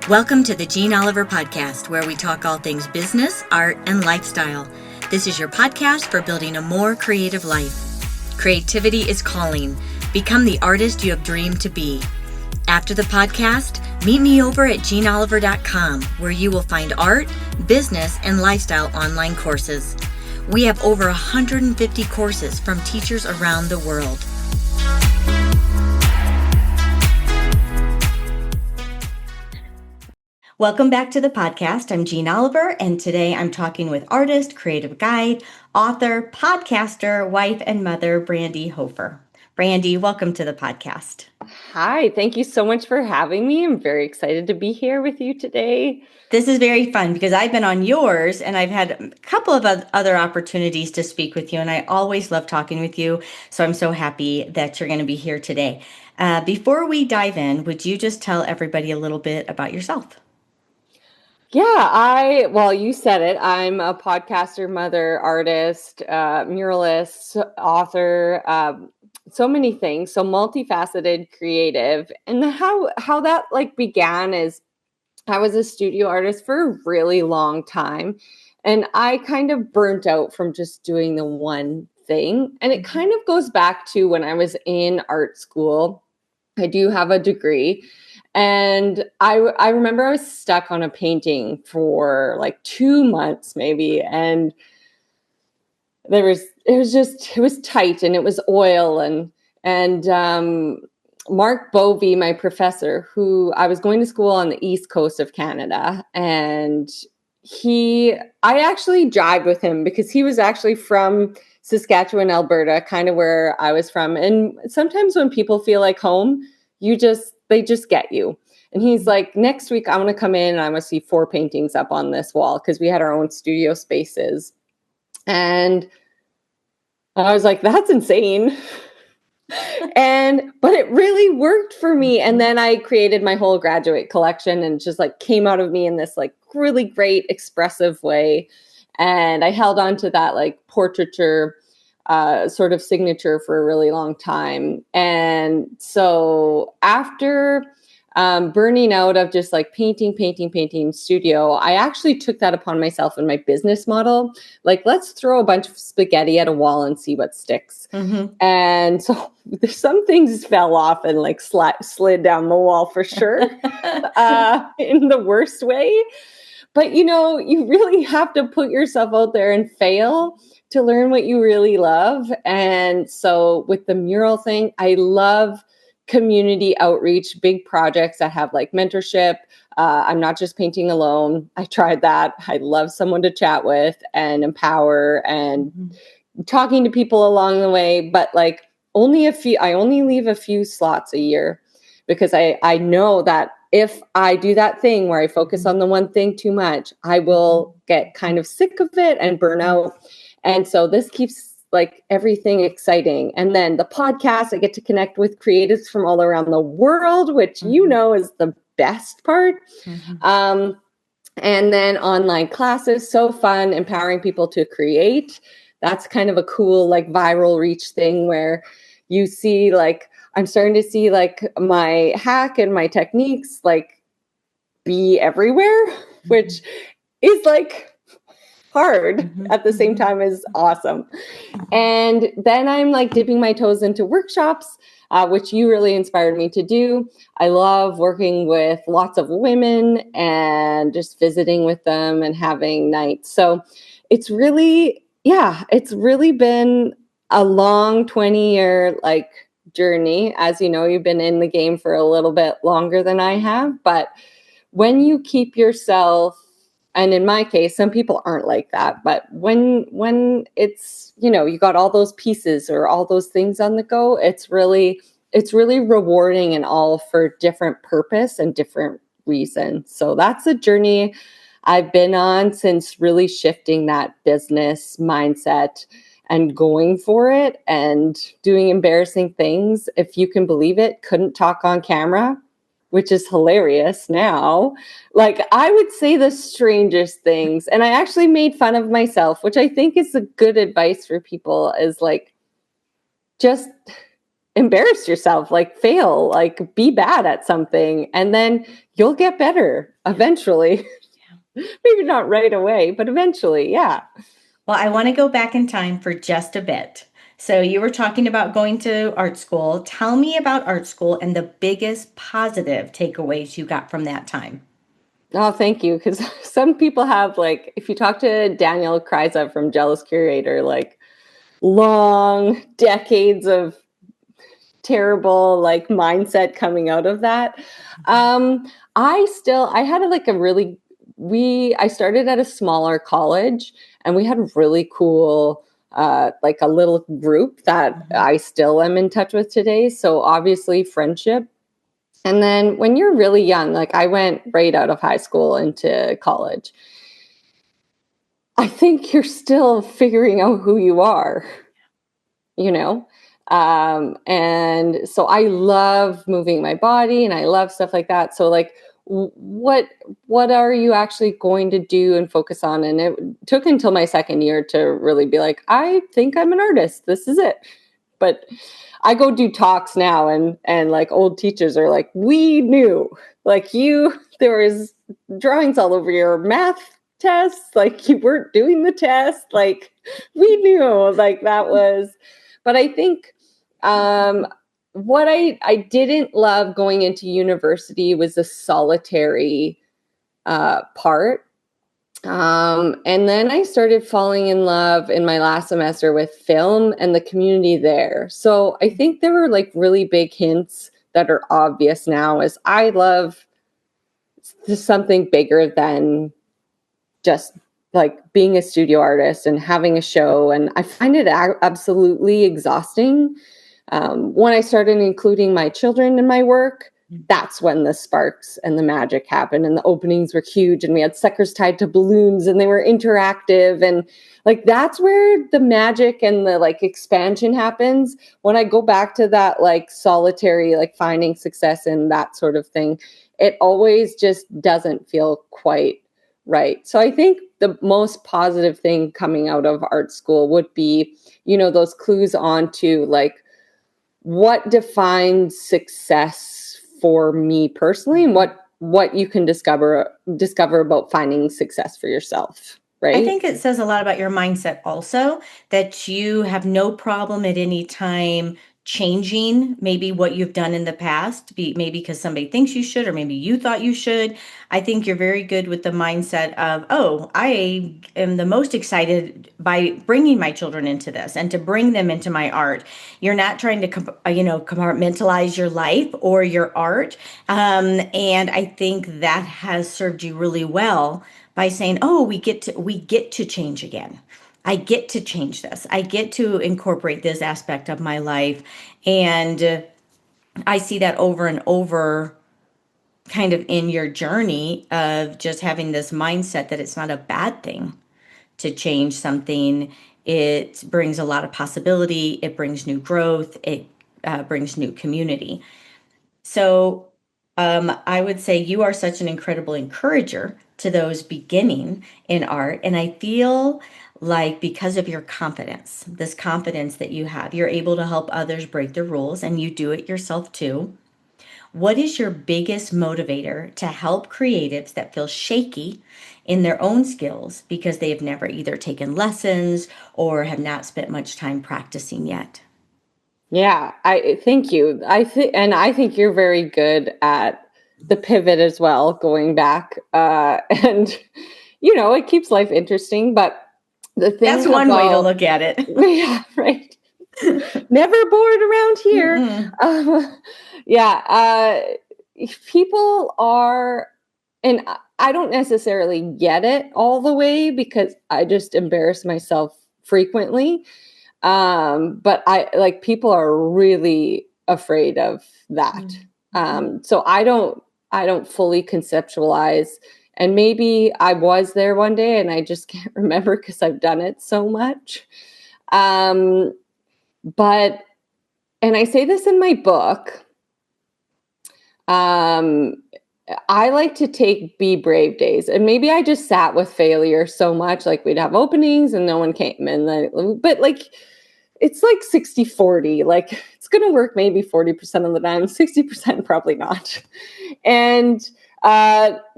Welcome to the Jeanne Oliver podcast, where we talk all things business, art, and lifestyle. This is your podcast for building a more creative life. Creativity is calling. Become the artist you have dreamed to be. After the podcast, meet me over at jeanneoliver.com, where you will find art, business, and lifestyle online courses. We have over 150 courses from teachers around the world. Welcome back to the podcast. I'm Jeanne Oliver, and today I'm talking with artist, creative guide, author, podcaster, wife, and mother, Brandi Hofer. Brandi, welcome to the podcast. Hi, thank you so much for having me. I'm very excited to be here with you today. This is very fun because I've been on yours and I've had a couple of other opportunities to speak with you, and I always love talking with you. So I'm so happy that you're going to be here today. Before we dive in, would you just tell everybody a little bit about yourself? Yeah, well, you said it. I'm a podcaster, mother, artist, muralist, author, so many things. So multifaceted, creative. And how that began is I was a studio artist for a really long time. And I kind of burnt out from just doing the one thing. And it kind of goes back to when I was in art school. I do have a degree. And I remember I was stuck on a painting for like 2 months maybe. And it was tight and it was oil and Mark Bovey, my professor, who I was going to school on the East Coast of Canada, and I actually jived with him because he was actually from Saskatchewan, Alberta, kind of where I was from. And sometimes when people feel like home, they just get you. And he's like, next week, I'm going to come in and I'm going to see 4 paintings up on this wall because we had our own studio spaces. And I was like, that's insane. But it really worked for me. And then I created my whole graduate collection and just came out of me in this really great expressive way. And I held on to that portraiture sort of signature for a really long time. And so after burning out of just painting studio, I actually took that upon myself in my business model. Let's throw a bunch of spaghetti at a wall and see what sticks. Mm-hmm. And so some things fell off and slid down the wall for sure, in the worst way. But you really have to put yourself out there and fail to learn what you really love. And so with the mural thing, I love community outreach, big projects that have mentorship. I'm not just painting alone. I tried that. I love someone to chat with and empower and talking to people along the way. But I only leave a few slots a year because I know that if I do that thing where I focus on the one thing too much, I will get kind of sick of it and burn out. And so this keeps everything exciting. And then the podcast, I get to connect with creatives from all around the world, which is the best part. Mm-hmm. And then online classes, so fun, empowering people to create. That's kind of a cool viral reach thing where you see I'm starting to see my hack and my techniques be everywhere, which is hard at the same time is awesome. And then I'm dipping my toes into workshops, which you really inspired me to do. I love working with lots of women and just visiting with them and having nights. So it's really been a long 20-year journey. As you know, you've been in the game for a little bit longer than I have, but when you keep yourself, and in my case, some people aren't like that, but when it's, you got all those pieces or all those things on the go, it's really rewarding and all for different purpose and different reasons. So that's a journey I've been on since really shifting that business mindset and going for it and doing embarrassing things. If you can believe it, couldn't talk on camera, which is hilarious now. I would say the strangest things. And I actually made fun of myself, which I think is a good advice for people is just embarrass yourself, like fail, like be bad at something, and then you'll get better eventually. Maybe not right away, but eventually. Yeah. Well, I want to go back in time for just a bit. So you were talking about going to art school. Tell me about art school and the biggest positive takeaways you got from that time. Oh, thank you. Because some people have, like, if you talk to Daniel Kryza from Jealous Curator, like long decades of terrible like mindset coming out of that. I had like a really, I started at a smaller college, and we had really cool, like a little group that I still am in touch with today. So obviously friendship. And then when you're really young, like I went right out of high school into college, I think you're still figuring out who you are, you know? And so I love moving my body and I love stuff like that. So like, what are you actually going to do and focus on? And it took until my second year to really be like, I think I'm an artist. This is it. But I go do talks now, and like old teachers are like, we knew, like there was drawings all over your math tests, like you weren't doing the test, like we knew, like that was. But I think what I didn't love going into university was the solitary part. And then I started falling in love in my last semester with film and the community there. So I think there were like really big hints that are obvious now as I love something bigger than just like being a studio artist and having a show. And I find it absolutely exhausting. When I started including my children in my work, that's when the sparks and the magic happened, and the openings were huge, and we had suckers tied to balloons and they were interactive, and like that's where the magic and the like expansion happens. When I go back to that like solitary, like finding success in that sort of thing, it always just doesn't feel quite right. So I think the most positive thing coming out of art school would be, those clues onto like what defines success for me personally, and what you can discover about finding success for yourself, right? I think it says a lot about your mindset also, that you have no problem at any time changing maybe what you've done in the past, maybe because somebody thinks you should, or maybe you thought you should. I think you're very good with the mindset of, oh, I am the most excited by bringing my children into this and to bring them into my art. You're not trying to, compartmentalize your life or your art. And I think that has served you really well by saying, oh, we get to change again. I get to change this. I get to incorporate this aspect of my life. And I see that over and over kind of in your journey of just having this mindset that it's not a bad thing to change something. It brings a lot of possibility. It brings new growth. It brings new community. So I would say you are such an incredible encourager to those beginning in art. And I feel like because of your confidence, this confidence that you have, you're able to help others break the rules, and you do it yourself too. What is your biggest motivator to help creatives that feel shaky in their own skills because they have never either taken lessons or have not spent much time practicing yet? Yeah, I thank you. I think you're very good at the pivot as well, going back. And it keeps life interesting. But the thing That's one way to look at it. Yeah, right. Never bored around here. Yeah, people are, and I don't necessarily get it all the way because I just embarrass myself frequently. But people are really afraid of that. So I don't fully conceptualize, and maybe I was there one day and I just can't remember because I've done it so much. But, and I say this in my book, I like to take be brave days, and maybe I just sat with failure so much, like we'd have openings and no one came, but like it's like 60-40. Like it's going to work maybe 40% of the time, 60% probably not. And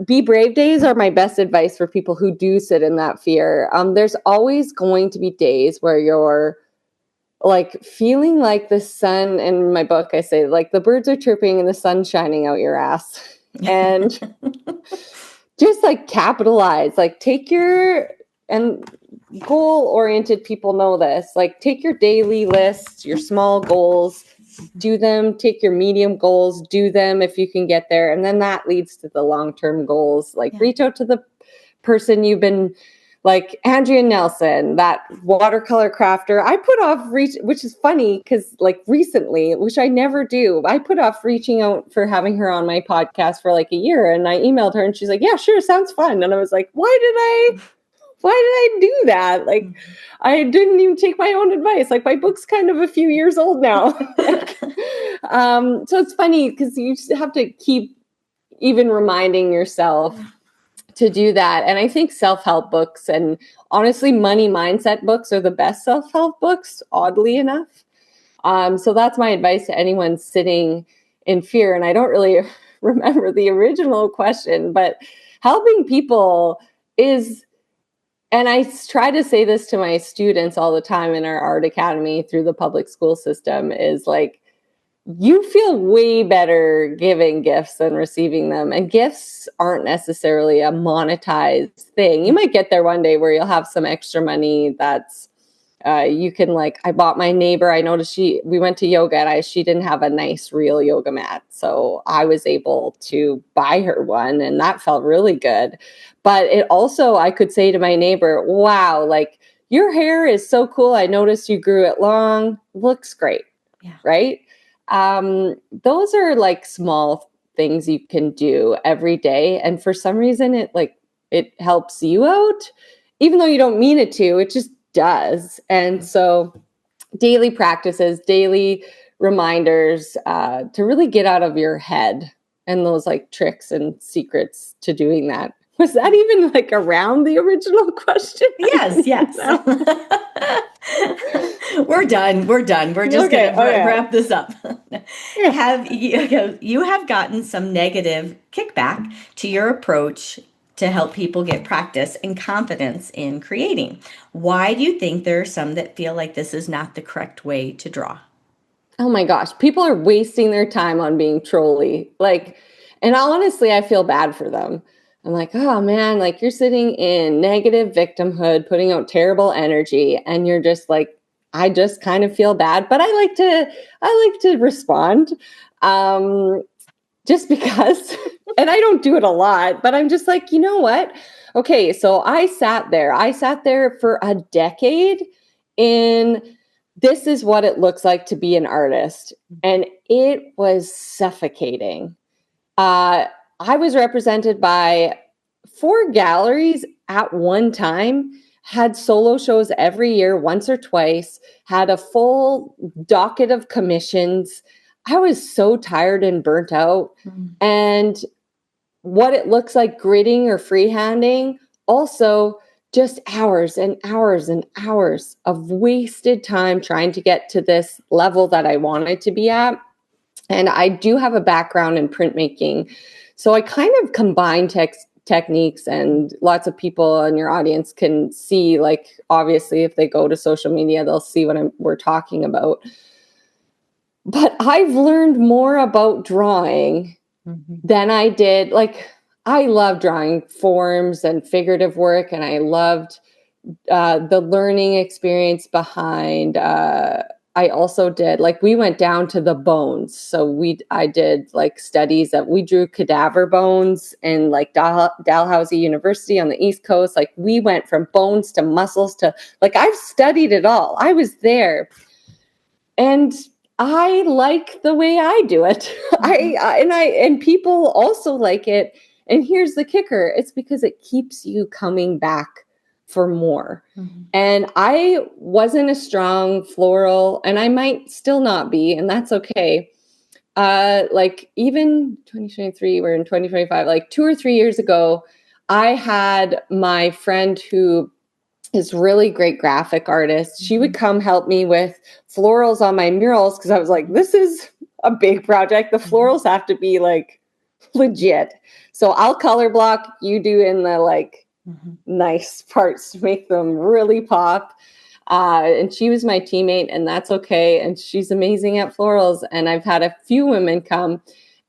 be brave days are my best advice for people who do sit in that fear. There's always going to be days where you're like feeling like the sun. In my book, I say like the birds are chirping and the sun's shining out your ass. And just like capitalize, like take your, and goal-oriented people know this, like take your daily lists, your small goals, do them, take your medium goals, do them if you can get there. And then that leads to the long-term goals. Like reach out to the person you've been, like Andrea Nelson, that watercolor crafter. I put off which is funny because like recently, which I never do, I put off reaching out for having her on my podcast for like a year. And I emailed her and she's like, yeah, sure. Sounds fun. And I was like, why did I do that? Like, I didn't even take my own advice. Like my book's kind of a few years old now. So it's funny because you just have to keep even reminding yourself to do that. And I think self-help books and honestly, money mindset books are the best self-help books, oddly enough. So that's my advice to anyone sitting in fear. And I don't really remember the original question, but helping people is, and I try to say this to my students all the time in our art academy through the public school system, is like, you feel way better giving gifts than receiving them. And gifts aren't necessarily a monetized thing. You might get there one day where you'll have some extra money that's, you can like, I bought my neighbor, I noticed we went to yoga and she didn't have a nice real yoga mat. So I was able to buy her one and that felt really good. But it also, I could say to my neighbor, wow, like your hair is so cool. I noticed you grew it long, looks great. Yeah. Right. Those are like small things you can do every day. And for some reason, it helps you out, even though you don't mean it to, it just does. And so daily practices, daily reminders, to really get out of your head, and those like tricks and secrets to doing that. Was that even like around the original question? Yes. We're done. We're just going to wrap this up. You have gotten some negative kickback to your approach to help people get practice and confidence in creating. Why do you think there are some that feel like this is not the correct way to draw? Oh my gosh, people are wasting their time on being trolly. Like, and honestly, I feel bad for them. I'm like, oh man, like you're sitting in negative victimhood, putting out terrible energy, and you're just like, I just kind of feel bad, but I like to respond, just because, and I don't do it a lot, but I'm just like, you know what? Okay, so I sat there for a decade in, this is what it looks like to be an artist, and it was suffocating. I was represented by 4 galleries at one time, had solo shows every year, once or twice, had a full docket of commissions. I was so tired and burnt out. And what it looks like gridding or freehanding, also just hours and hours and hours of wasted time trying to get to this level that I wanted to be at. And I do have a background in printmaking. So I kind of combine techniques, and lots of people in your audience can see, like, obviously, if they go to social media, they'll see what we're talking about. But I've learned more about drawing than I did. Like, I love drawing forms and figurative work, and I loved the learning experience behind. I also did, like, we went down to the bones. So I did like studies that we drew cadaver bones in like Dalhousie University on the East Coast. Like we went from bones to muscles to, like, I've studied it all. I was there. And I like the way I do it. And people also like it. And here's the kicker. It's because it keeps you coming back for more. And I wasn't a strong floral, and I might still not be, and that's okay. Like even 2023, we're in 2025, like 2 or 3 years ago, I had my friend who this really great graphic artist. She would come help me with florals on my murals because I was like, this is a big project. The florals have to be like legit. So I'll color block, you do in the like nice parts to make them really pop. And she was my teammate, and that's okay. And she's amazing at florals. And I've had a few women come.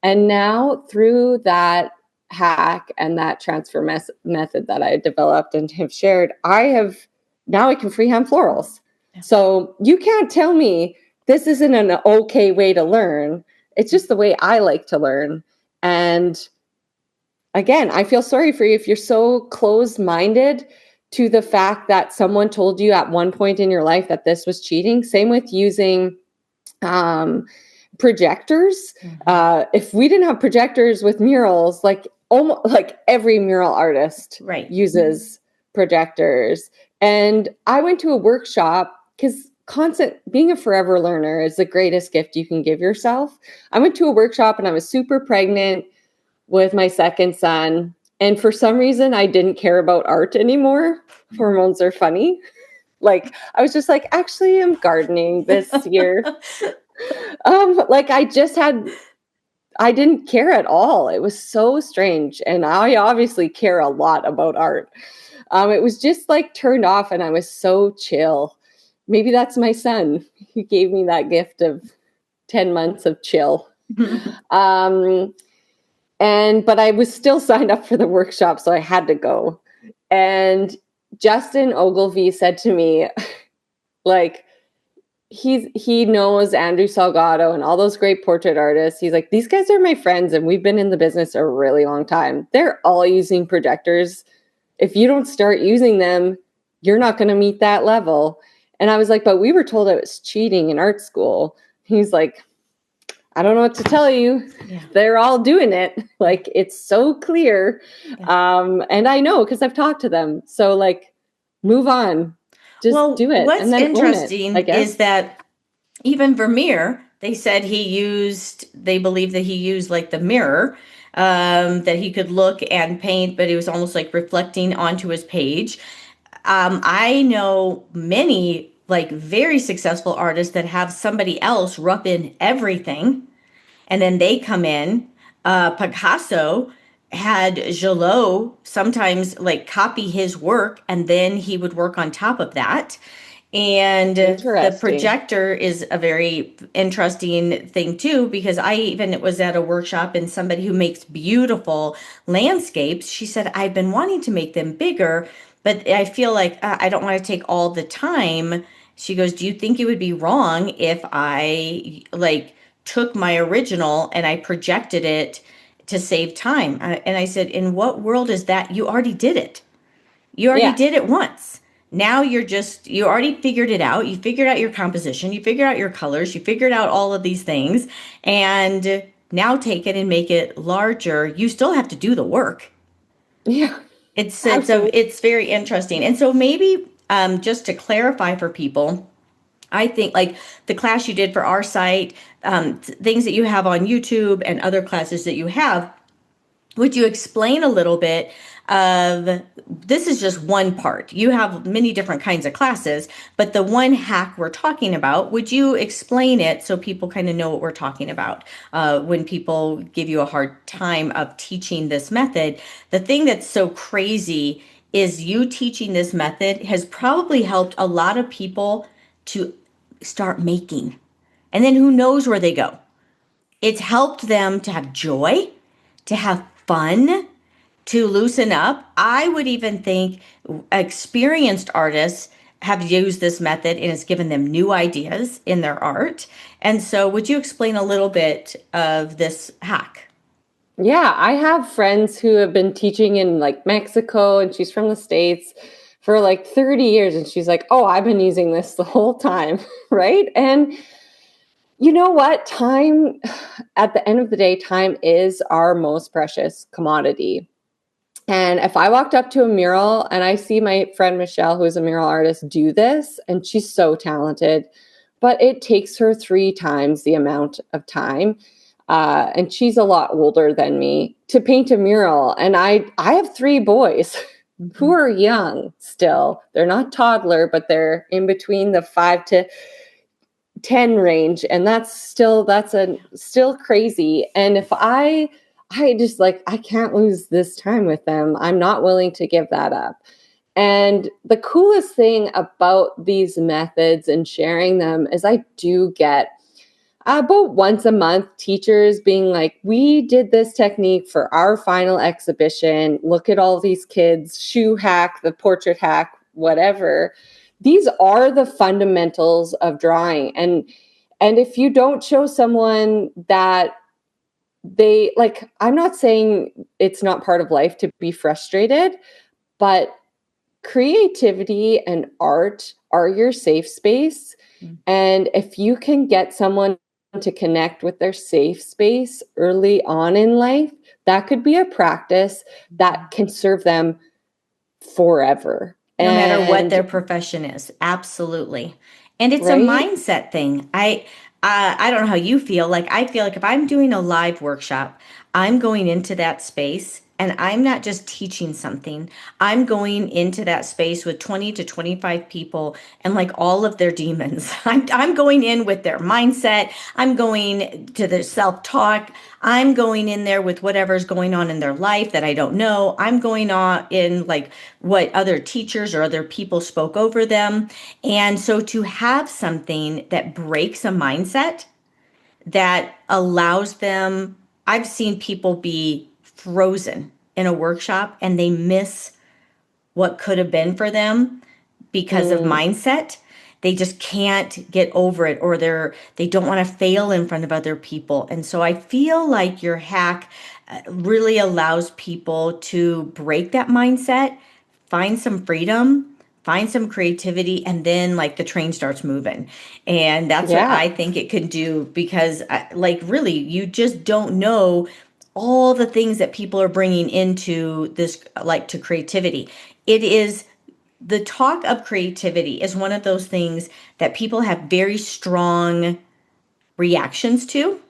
And now through that hack and that transfer method that I developed and have shared, now I can freehand florals. Yeah. So you can't tell me this isn't an okay way to learn. It's just the way I like to learn. And again, I feel sorry for you if you're so closed-minded to the fact that someone told you at one point in your life that this was cheating. Same with using projectors. If we didn't have projectors with murals, like almost like every mural artist uses projectors. And I went to a workshop because being a forever learner is the greatest gift you can give yourself. I went to a workshop and I was super pregnant with my second son. And for some reason, I didn't care about art anymore. Hormones are funny. Like, I was just like, actually, I'm gardening this year. Like, I didn't care at all. It was so strange. And I obviously care a lot about art. It was just like turned off and I was so chill. Maybe that's my son. He gave me that gift of 10 months of chill. But I was still signed up for the workshop, so I had to go. And Justin Ogilvie said to me, like, he knows Andrew Salgado and all those great portrait artists. He's like, these guys are my friends and we've been in the business a really long time. They're all using projectors. If you don't start using them, you're not going to meet that level. And I was like, but we were told it was cheating in art school. He's like, I don't know what to tell you. Yeah. They're all doing it. Like, it's so clear. Yeah. And I know because I've talked to them. So, like, move on. Just do it. What's and then interesting is that even Vermeer, they believe that he used like the mirror, that he could look and paint, but he was almost like reflecting onto his page. I know many like very successful artists that have somebody else rough in everything and then they come in. Picasso had Gillot sometimes like copy his work and then he would work on top of that. And the projector is a very interesting thing too, because I even was at a workshop and somebody who makes beautiful landscapes, she said, I've been wanting to make them bigger, but I feel like I don't want to take all the time. She goes, do you think it would be wrong if I like took my original and I projected it to save time? And I said, in what world is that? You already did it. You already did it once. Now you already figured it out. You figured out your composition. You figured out your colors. You figured out all of these things. And now take it and make it larger. You still have to do the work. Yeah. It's very interesting. And so maybe just to clarify for people, I think like the class you did for our site, things that you have on YouTube and other classes that you have, would you explain a little bit of, this is just one part. You have many different kinds of classes, but the one hack we're talking about, would you explain it so people kind of know what we're talking about? When people give you a hard time of teaching this method, the thing that's so crazy is you teaching this method has probably helped a lot of people to start making. And then who knows where they go. It's helped them to have joy, to have fun, to loosen up. I would even think experienced artists have used this method and it's given them new ideas in their art. And so would you explain a little bit of this hack? Yeah, I have friends who have been teaching in like Mexico, and she's from the States for like 30 years. And she's like, oh, I've been using this the whole time, right? And you know what? Time, at the end of the day, time is our most precious commodity. And if I walked up to a mural and I see my friend Michelle, who's a mural artist, do this, and she's so talented, but it takes her 3 times the amount of time. And she's a lot older than me to paint a mural. And I have 3 boys. who are young still. They're not toddler, but they're in between the 5 to 10 range. And that's still crazy. And if I just like, I can't lose this time with them. I'm not willing to give that up. And the coolest thing about these methods and sharing them is I do get about once a month teachers being like, we did this technique for our final exhibition. Look at all these kids, shoe hack, the portrait hack, whatever. These are the fundamentals of drawing. And if you don't show someone that they like, I'm not saying it's not part of life to be frustrated, but creativity and art are your safe space. And if you can get someone to connect with their safe space early on in life, that could be a practice that can serve them forever. No matter what their profession is. Absolutely. And it's a mindset thing. I don't know how you feel. Like, I feel like if I'm doing a live workshop, I'm going into that space and I'm not just teaching something. I'm going into that space with 20 to 25 people and like all of their demons. I'm going in with their mindset. I'm going to their self-talk. I'm going in there with whatever's going on in their life that I don't know. I'm going on in like what other teachers or other people spoke over them. And so to have something that breaks a mindset, that allows them, I've seen people be frozen in a workshop and they miss what could have been for them because of mindset. They just can't get over it, or they don't want to fail in front of other people. And so I feel like your hack really allows people to break that mindset, find some freedom, find some creativity, and then like the train starts moving. And that's what I think it can do, because like really, you just don't know all the things that people are bringing into this, like to creativity. It is the talk of creativity is one of those things that people have very strong reactions to.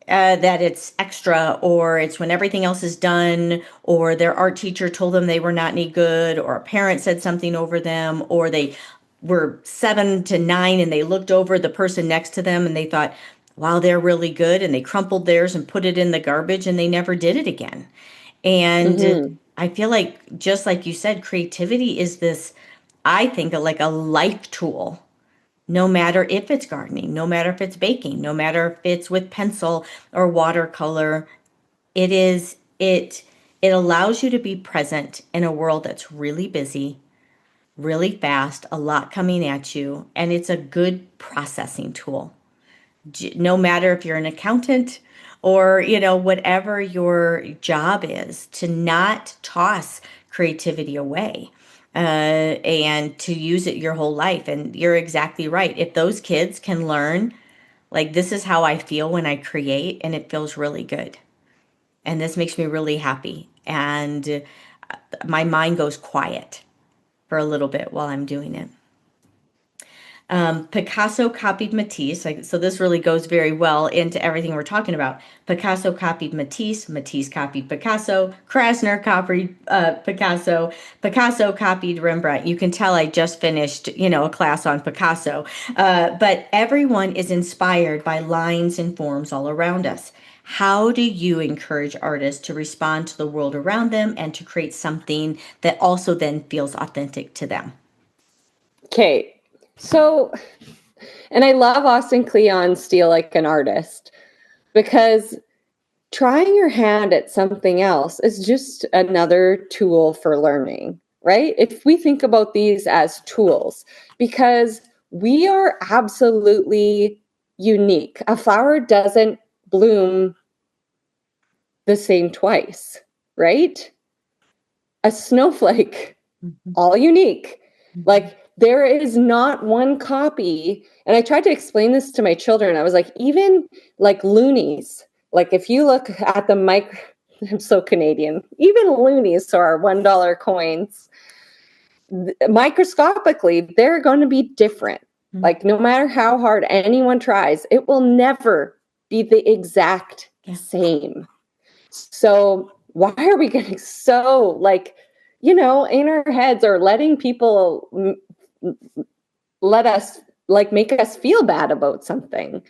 That it's extra, or it's when everything else is done, or their art teacher told them they were not any good, or a parent said something over them, or they were 7 to 9 and they looked over the person next to them and they thought, wow, they're really good. And they crumpled theirs and put it in the garbage and they never did it again. And I feel like, just like you said, creativity is this, I think, like a life tool. No matter if it's gardening, no matter if it's baking, no matter if it's with pencil or watercolor, it allows you to be present in a world that's really busy, really fast, a lot coming at you, and it's a good processing tool. No matter if you're an accountant or, whatever your job is, to not toss creativity away. And to use it your whole life. And you're exactly right. If those kids can learn, like, this is how I feel when I create, and it feels really good. And this makes me really happy. And my mind goes quiet for a little bit while I'm doing it. Picasso copied Matisse. So this really goes very well into everything we're talking about. Picasso copied Matisse. Matisse copied Picasso. Krasner copied Picasso. Picasso copied Rembrandt. You can tell I just finished, a class on Picasso. But everyone is inspired by lines and forms all around us. How do you encourage artists to respond to the world around them and to create something that also then feels authentic to them? Okay. So, and I love Austin Kleon's Steal Like an Artist, because trying your hand at something else is just another tool for learning, right? If we think about these as tools, because we are absolutely unique. A flower doesn't bloom the same twice, right? A snowflake, all unique. Like, there is not one copy. And I tried to explain this to my children. I was like, even like loonies, like if you look at the I'm so Canadian, even loonies, so our $1 coins, microscopically, they're going to be different. Like, no matter how hard anyone tries, it will never be the exact same. So why are we getting so like in our heads, or letting people let us make us feel bad about something.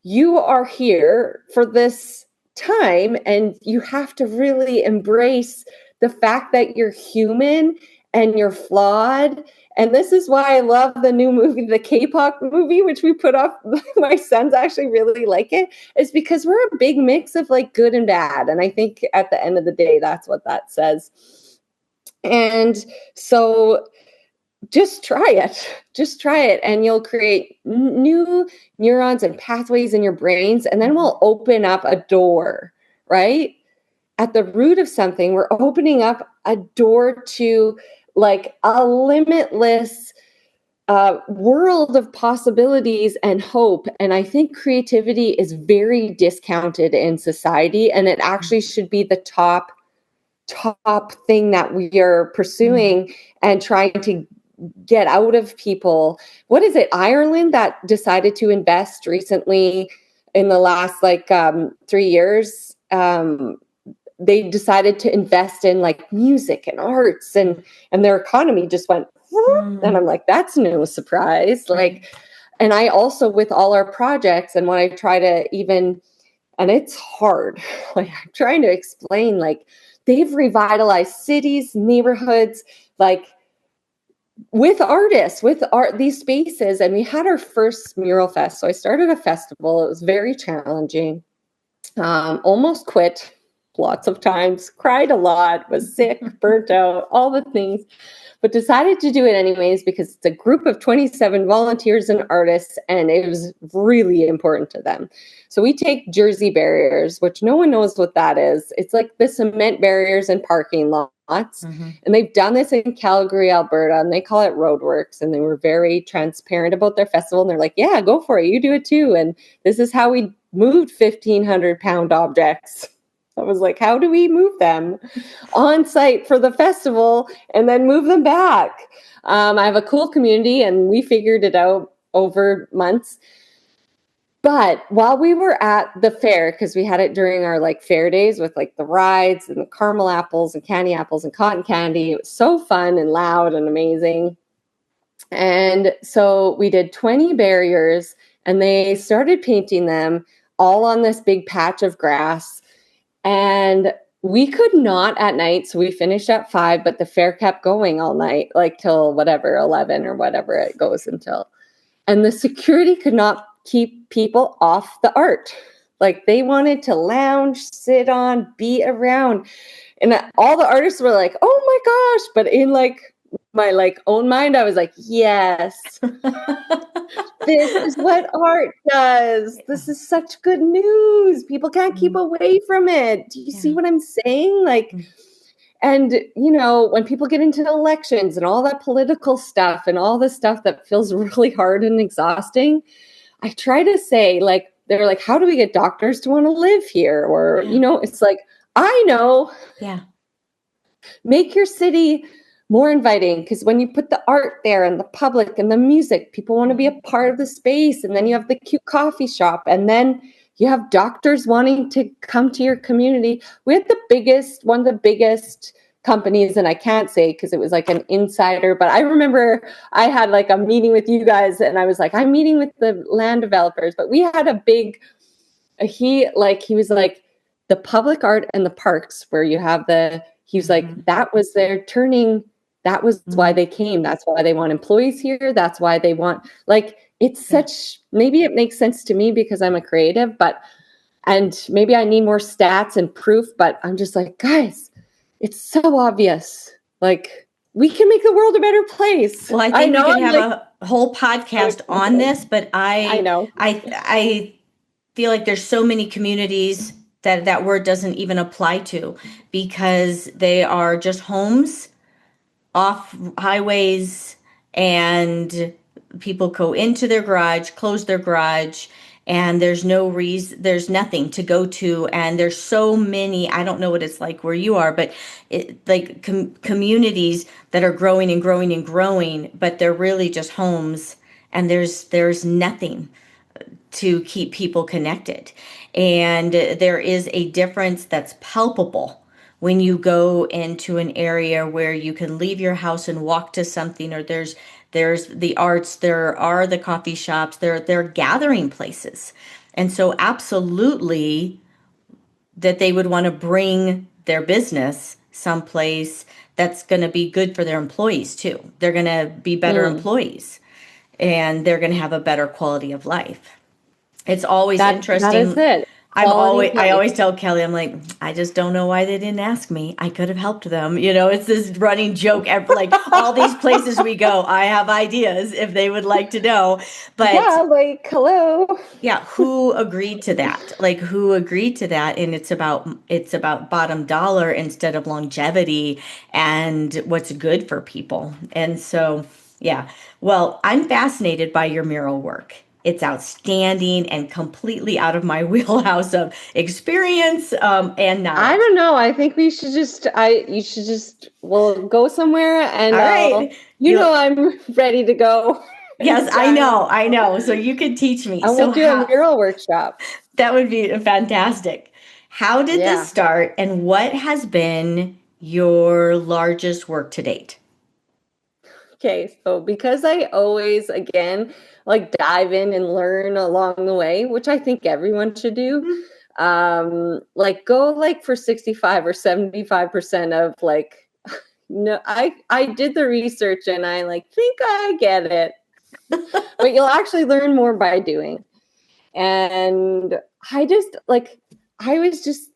You are here for this time, and you have to really embrace the fact that you're human and you're flawed. And this is why I love the new movie, the K-pop movie, which we put up. My sons actually really like it. Is because we're a big mix of good and bad. And I think at the end of the day, that's what that says. And so just try it, and you'll create new neurons and pathways in your brains, and then we'll open up a door, right? At the root of something, we're opening up a door to a limitless world of possibilities and hope. And I think creativity is very discounted in society, and it actually should be the top thing that we are pursuing and trying to get out of people. What is it? Ireland that decided to invest recently in the last 3 years. They decided to invest in music and arts, and their economy just went. And I'm like, that's no surprise. And I also, with all our projects, and when I try to and it's hard, I'm trying to explain, they've revitalized cities, neighborhoods, with artists, with these spaces. And we had our first mural fest. So I started a festival. It was very challenging. Almost quit lots of times, cried a lot, was sick, burnt out, all the things, but decided to do it anyways because it's a group of 27 volunteers and artists, and it was really important to them. So we take Jersey barriers, which no one knows what that is. It's like the cement barriers in parking lots. And they've done this in Calgary, Alberta, and they call it Roadworks. And they were very transparent about their festival. And they're like, yeah, go for it. You do it too. And this is how we moved 1,500-pound objects. I was like, how do we move them on site for the festival and then move them back? I have a cool community, and we figured it out over months. But while we were at the fair, because we had it during our fair days with the rides and the caramel apples and candy apples and cotton candy, it was so fun and loud and amazing. And so we did 20 barriers, and they started painting them all on this big patch of grass. And we could not at night, so we finished at 5, but the fair kept going all night, till 11 or whatever it goes until. And the security could not keep people off the art. They wanted to lounge, sit on, be around. And all the artists were like, oh my gosh. But in my own mind, I was like, yes, this is what art does. This is such good news. People can't keep away from it. Do you see what I'm saying? And, when people get into elections and all that political stuff and all the stuff that feels really hard and exhausting, I try to say, they're like, how do we get doctors to want to live here? Or, it's I know. Yeah. Make your city more inviting, because when you put the art there and the public and the music, people want to be a part of the space. And then you have the cute coffee shop, and then you have doctors wanting to come to your community. We had one of the biggest companies, and I can't say because it was an insider, but I remember I had a meeting with you guys, and I was like, I'm meeting with the land developers, but we had a big, he was like, the public art and the parks where you have he was like, that was their turning. That was why they came. That's why they want employees here. That's why they want, it's such, maybe it makes sense to me because I'm a creative, and maybe I need more stats and proof, but I'm just like, guys, it's so obvious. We can make the world a better place. Well, I think we could have a whole podcast on this, but I know. I feel like there's so many communities that word doesn't even apply to, because they are just homes off highways, and people go into their garage, close their garage, and there's no reason, there's nothing to go to. And there's so many, I don't know what it's like where you are, but communities that are growing and growing and growing, but they're really just homes, and there's nothing to keep people connected. And there is a difference that's palpable when you go into an area where you can leave your house and walk to something, or there's the arts, there are the coffee shops, they're gathering places. And so absolutely that they would want to bring their business someplace that's going to be good for their employees too. They're going to be better employees, and they're going to have a better quality of life. It's always interesting. That is it. I always tell Kelly, I'm like, I just don't know why they didn't ask me. I could have helped them. It's this running joke. Like all these places we go, I have ideas if they would like to know. But yeah, like, hello. Yeah, who agreed to that? Like who agreed to that? And it's about bottom dollar instead of longevity and what's good for people. And so, yeah. Well, I'm fascinated by your mural work. It's outstanding and completely out of my wheelhouse of experience and knowledge. I don't know. I think we'll go somewhere and all right. I'm ready to go. Yes, I know. So you could teach me. And we'll do a mural workshop. That would be fantastic. How did this start, and what has been your largest work to date? Okay, so because I always, again, like dive in and learn along the way, which I think everyone should do, like go like for 65 or 75% of like, no, I did the research and I like think I get it, but you'll actually learn more by doing. And I was just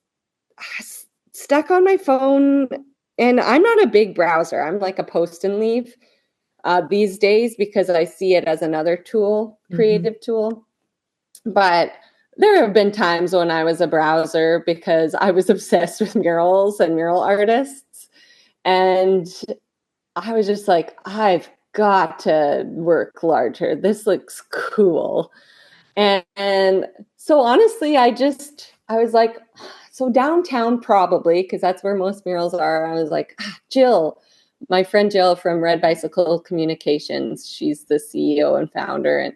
stuck on my phone, and I'm not a big browser. I'm like a post and leave these days because I see it as another tool, creative tool. But there have been times when I was a browser because I was obsessed with murals and mural artists. And I was just like, I've got to work larger. This looks cool. And so honestly, I was like, so downtown probably, because that's where most murals are. I was like, Jill, my friend Jill from Red Bicycle Communications, she's the CEO and founder. And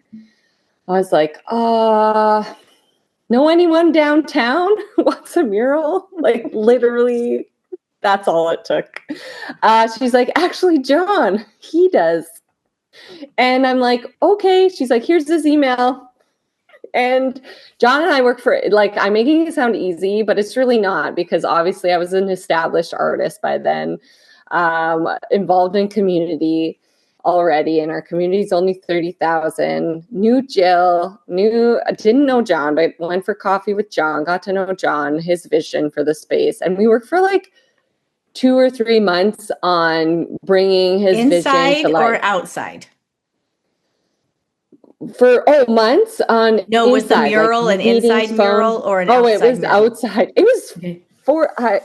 I was like, know anyone downtown who wants a mural? Like literally, that's all it took. She's like, actually, John, he does. And I'm like, okay. She's like, here's his email. And John and I work for, like, I'm making it sound easy, but it's really not, because obviously I was an established artist by then, involved in community already. And our community is only 30,000. Knew Jill, didn't know John, but went for coffee with John, got to know John, his vision for the space. And we worked for like 2 or 3 months on bringing his vision to life. Inside or outside? For months on no inside, was the mural like an inside mural or an outside it was mural? Outside. It was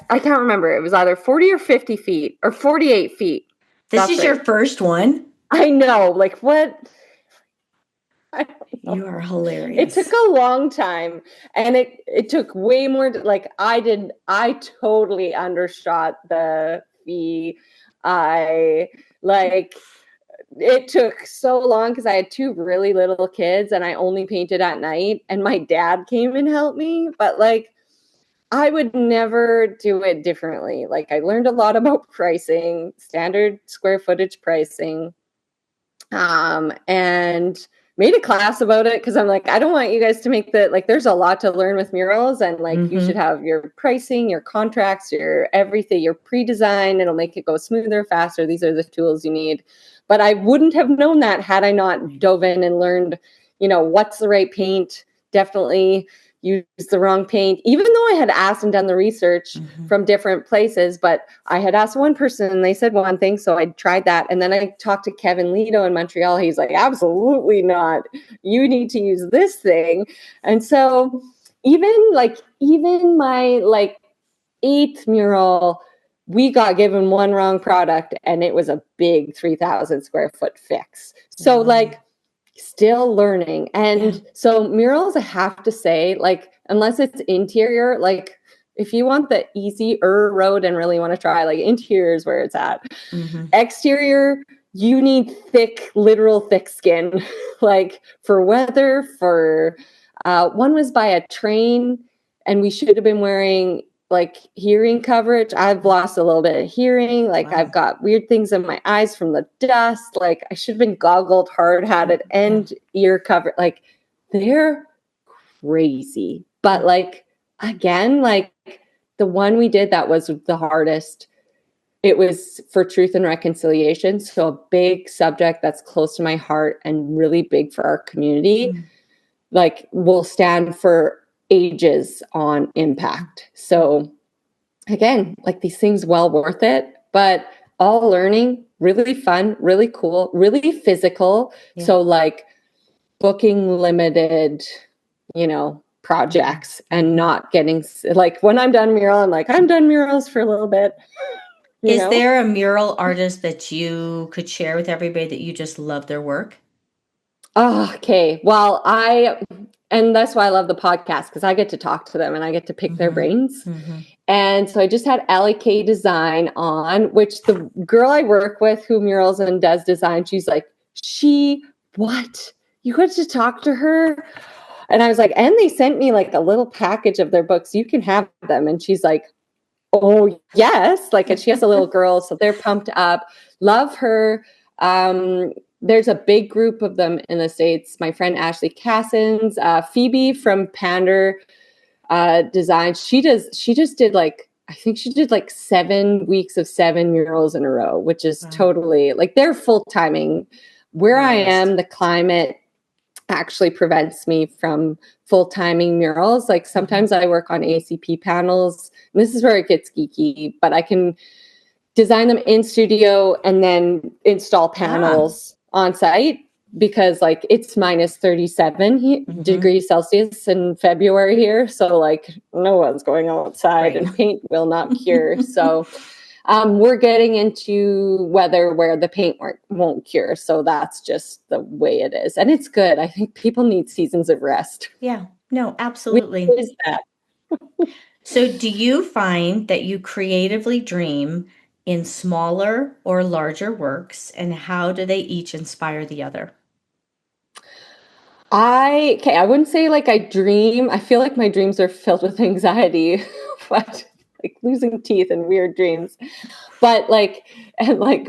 I can't remember, it was either 40 or 50 feet or 48 feet. This is your first one? I know, like what? I don't know. You are hilarious. It took a long time, and it took way more like I totally undershot the fee. It took so long because I had 2 really little kids and I only painted at night, and my dad came and helped me. But like, I would never do it differently. Like, I learned a lot about pricing, standard square footage pricing, and made a class about it because I'm like, I don't want you guys to make there's a lot to learn with murals, and like you should have your pricing, your contracts, your everything, your pre-design. It'll make it go smoother, faster. These are the tools you need. But I wouldn't have known that had I not dove in and learned, what's the right paint. Definitely use the wrong paint, even though I had asked and done the research from different places. But I had asked one person and they said one thing, so I tried that. And then I talked to Kevin Lido in Montreal. He's like, absolutely not. You need to use this thing. And so even my 8th mural, we got given one wrong product, and it was a big 3,000 square foot fix. So still learning. And so murals, I have to say, like, unless it's interior, like if you want the easier road and really want to try, like, interior is where it's at. Exterior, you need literal thick skin, like for weather, one was by a train, and we should have been wearing like hearing coverage. I've lost a little bit of hearing. Like Wow. I've got weird things in my eyes from the dust. Like I should have been goggled, hard hatted, and ear covered. Like they're crazy. But like, again, like the one we did that was the hardest. It was for truth and reconciliation. So a big subject that's close to my heart and really big for our community. Like will stand for ages on impact. So again, like these things well worth it, but all learning, really fun, really cool, really physical. Yeah. So like booking limited, projects and not getting like when I'm done mural, I'm like, I'm done murals for a little bit. Is there a mural artist that you could share with everybody that you just love their work? Oh, okay. Well, and that's why I love the podcast, because I get to talk to them and I get to pick their brains. And so I just had LK Design on, which the girl I work with who murals and does design, she's like, what? You got to talk to her? And I was like, and they sent me like a little package of their books. You can have them. And she's like, oh, yes. Like, and she has a little girl, so they're pumped up. Love her. There's a big group of them in the States. My friend Ashley Cassins, Phoebe from Pander Design. She just did like, I think she did like 7 weeks of 7 murals in a row, which is totally like they're full timing. Where I am, the climate actually prevents me from full timing murals. Like sometimes I work on ACP panels. And this is where it gets geeky, but I can design them in studio and then install panels on site, because like it's minus 37 degrees Celsius in February here. So like no one's going outside and paint will not cure. So we're getting into weather where the paint won't cure. So that's just the way it is. And it's good. I think people need seasons of rest. Yeah, no, absolutely. What is that? So do you find that you creatively dream in smaller or larger works, and how do they each inspire the other? I wouldn't say like I dream. I feel like my dreams are filled with anxiety, but like losing teeth and weird dreams. But like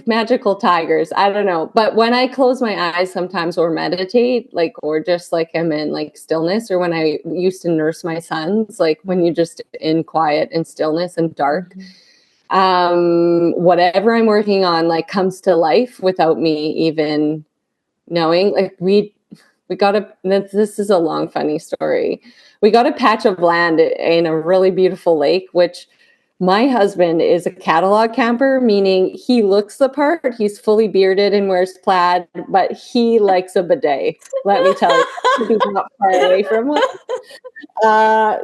magical tigers, I don't know. But when I close my eyes sometimes or meditate, like, or just like I'm in like stillness, or when I used to nurse my sons, like when you're just in quiet and stillness and dark, whatever I'm working on like comes to life without me even knowing. Like we got this is a long funny story. We got a patch of land in a really beautiful lake, which my husband is a catalog camper, meaning he looks the part. He's fully bearded and wears plaid, but he likes a bidet. Let me tell you, he's not far away from one.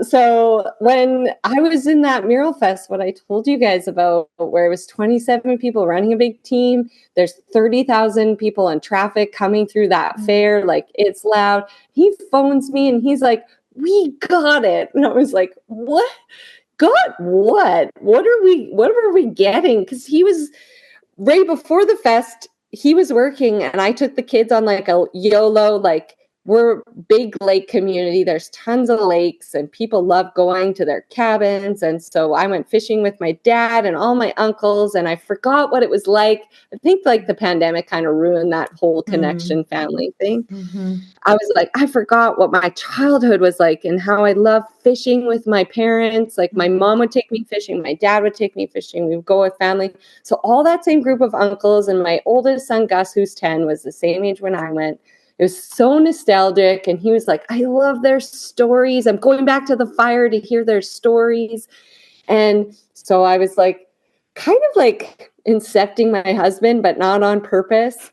So when I was in that mural fest, what I told you guys about, where it was 27 people running a big team, there's 30,000 people in traffic coming through that fair. Like it's loud. He phones me and he's like, "We got it." And I was like, "What? Got what? What were we getting?" Because he was right before the fest, he was working and I took the kids on like a YOLO, like we're big lake community. There's tons of lakes and people love going to their cabins. And so I went fishing with my dad and all my uncles, and I forgot what it was like. I think like the pandemic kind of ruined that whole connection family thing. I was like, I forgot what my childhood was like and how I loved fishing with my parents. Like my mom would take me fishing, my dad would take me fishing. We would go with family. So all that same group of uncles, and my oldest son, Gus, who's 10, was the same age when I went. It was so nostalgic. And he was like, I love their stories. I'm going back to the fire to hear their stories. And so I was like, kind of like incepting my husband, but not on purpose.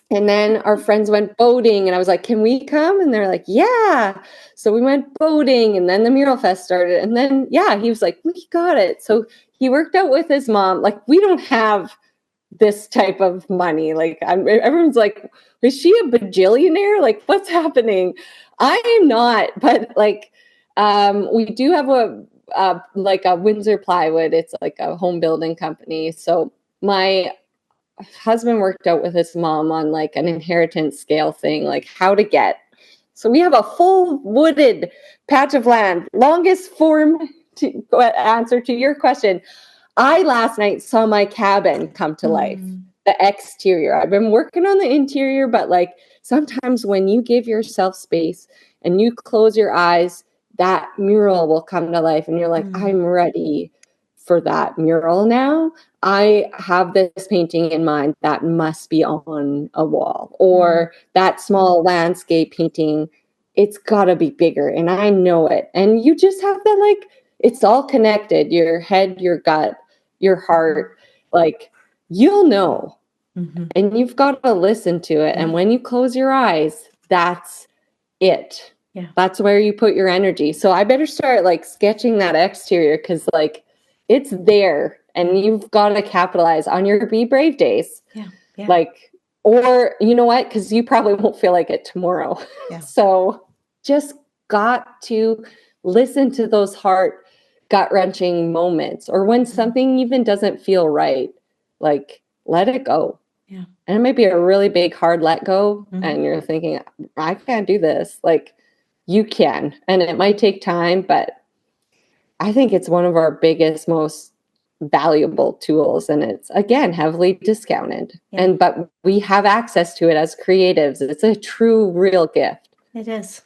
And then our friends went boating and I was like, can we come? And they're like, yeah. So we went boating, and then the mural fest started. And then, he was like, we got it. So he worked out with his mom. Like, we don't have this type of money. Like everyone's like, is she a bajillionaire? Like what's happening? I am not, but like, we do have like a Windsor Plywood. It's like a home building company. So my husband worked out with his mom on like an inheritance scale thing, like how to get. So we have a full wooded patch of land, longest form answer to your question, I last night saw my cabin come to life, the exterior. I've been working on the interior, but like sometimes when you give yourself space and you close your eyes, that mural will come to life and you're like, I'm ready for that mural now. I have this painting in mind that must be on a wall, or that small landscape painting, it's got to be bigger and I know it. And you just have that, like, it's all connected, your head, your gut, your heart, like you'll know. And you've got to listen to it. And when you close your eyes, that's it. Yeah. That's where you put your energy. So I better start like sketching that exterior, because like it's there and you've got to capitalize on your Be Brave days. Yeah. Like, or you know what? Because you probably won't feel like it tomorrow. Yeah. So just got to listen to those gut-wrenching moments, or when something even doesn't feel right, like let it go. Yeah. And it might be a really big, hard let go. And you're thinking, I can't do this. Like you can, and it might take time, but I think it's one of our biggest, most valuable tools. And it's, again, heavily discounted. Yeah. But we have access to it as creatives. It's a true, real gift. It is.